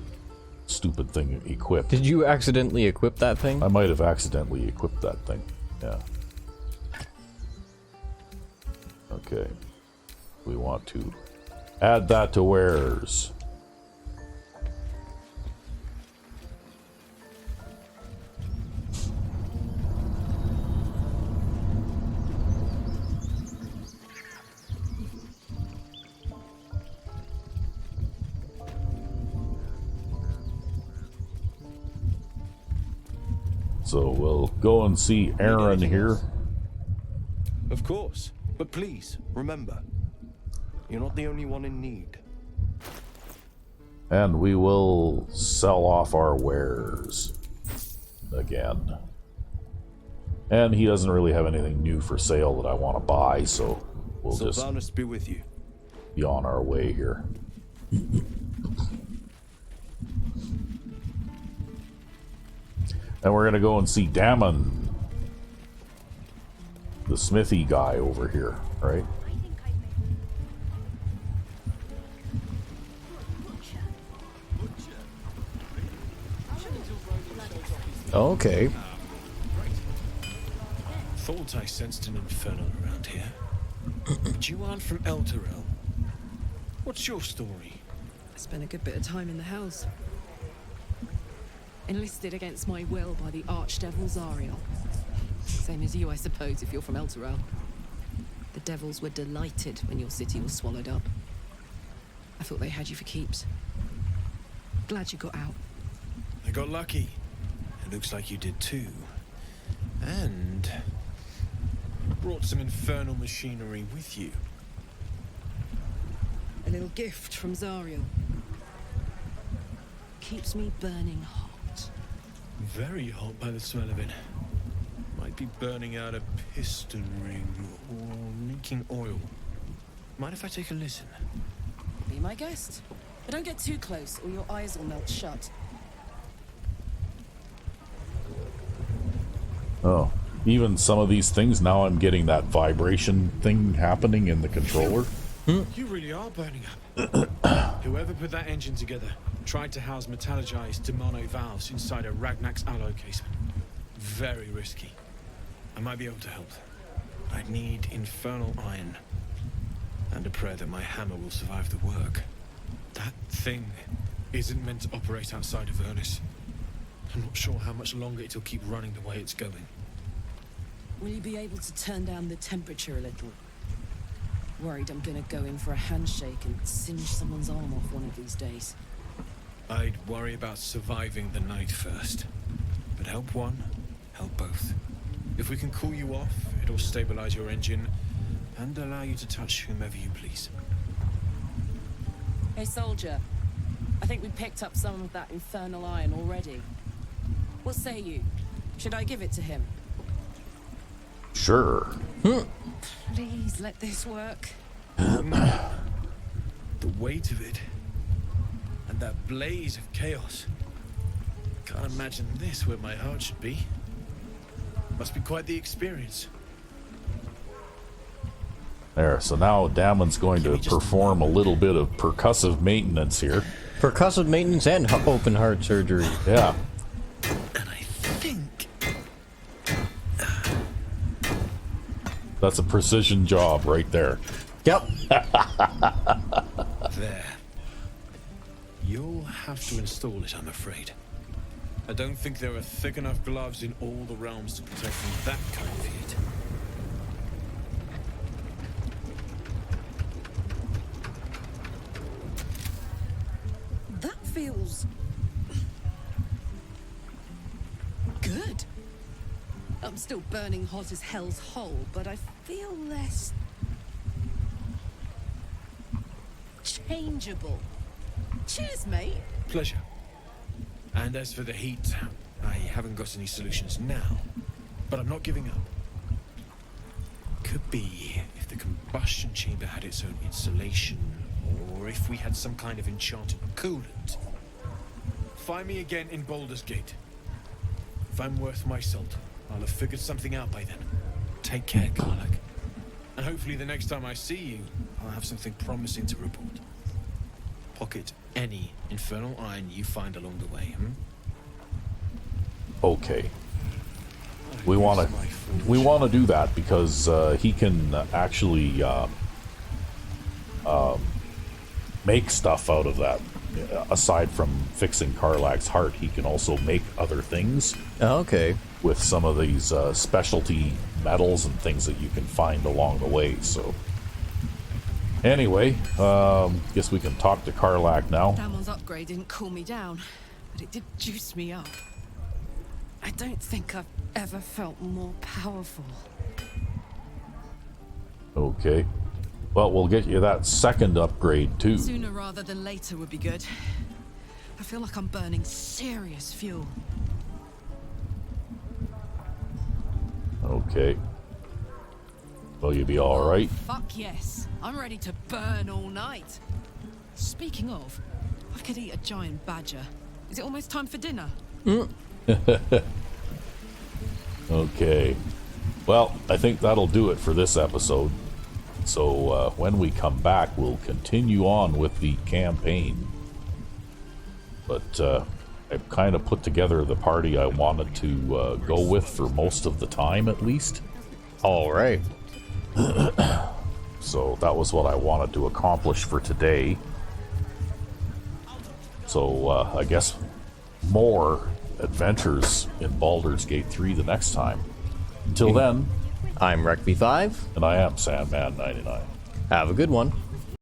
stupid thing equipped? Did you accidentally equip that thing? I might have accidentally equipped that thing. Yeah. Okay. We want to add that to wares. So we'll go and see Aaron here. Of course. But please, remember, you're not the only one in need. And we will sell off our wares again. And he doesn't really have anything new for sale that I want to buy, so we'll just be with you. Be on our way here. And we're going to go and see Damon, the smithy guy over here, right? Okay. Thought I sensed an infernal around here. But you aren't from Elturel. What's your story? I spent a good bit of time in the Hells. Enlisted against my will by the Archdevil Zariel. Same as you, I suppose, if you're from Elturel. The devils were delighted when your city was swallowed up. I thought they had you for keeps. Glad you got out. I got lucky. It looks like you did too. And brought some infernal machinery with you. A little gift from Zariel. Keeps me burning hot. Very hot by the smell of it. Might be burning out a piston ring or leaking oil. Mind if I take a listen? Be my guest. But don't get too close or your eyes will melt shut. Oh, even some of these things, now I'm getting that vibration thing happening in the controller. You really are burning up. Whoever put that engine together tried to house metallurgized demono valves inside a Ragnak's alloy casement. Very risky. I might be able to help. I'd need infernal iron. And a prayer that my hammer will survive the work. That thing isn't meant to operate outside of Ernest. I'm not sure how much longer it'll keep running the way it's going. Will you be able to turn down the temperature a little? Worried I'm gonna go in for a handshake and singe someone's arm off one of these days. I'd worry about surviving the night first. But help one, help both. If we can cool you off, it'll stabilize your engine and allow you to touch whomever you please. Hey, soldier. I think we picked up some of that infernal iron already. What say you? Should I give it to him? Sure. Please let this work. The weight of it. And that blaze of chaos. Can't imagine this where my heart should be. Must be quite the experience. There, so now Damon's going to perform a little bit of percussive maintenance here. Percussive maintenance and open heart surgery. Yeah. And I think... That's a precision job right there. Yep. There. You'll have to install it, I'm afraid. I don't think there are thick enough gloves in all the realms to protect from that kind of heat. That feels... good. I'm still burning hot as hell's hole, but I feel less... changeable. Cheers, mate. Pleasure. And as for the heat, I haven't got any solutions now, but I'm not giving up. Could be if the combustion chamber had its own insulation or if we had some kind of enchanted coolant. Find me again in Baldur's Gate. If I'm worth my salt, I'll have figured something out by then. Take care, Karlach. And hopefully the next time I see you, I'll have something promising to report. Pocket any infernal iron you find along the way, Okay. We want to do that because he can actually make stuff out of that. Aside from fixing Karlach's heart, he can also make other things. Okay. With some of these specialty metals and things that you can find along the way. So, anyway, guess we can talk to Karlach now. Damon's upgrade didn't cool me down, but it did juice me up. I don't think I've ever felt more powerful. Okay. Well, we'll get you that second upgrade, too. Sooner rather than later would be good. I feel like I'm burning serious fuel. Okay. Will you be alright? Fuck yes. I'm ready to burn all night. Speaking of, I could eat a giant badger. Is it almost time for dinner? Okay. Well, I think that'll do it for this episode. So when we come back, we'll continue on with the campaign. But I've kind of put together the party I wanted to go with for most of the time, at least. All right. So that was what I wanted to accomplish for today. So I guess more adventures in Baldur's Gate 3 the next time. Until then, I'm Rec B5. And I am Sandman99. Have a good one.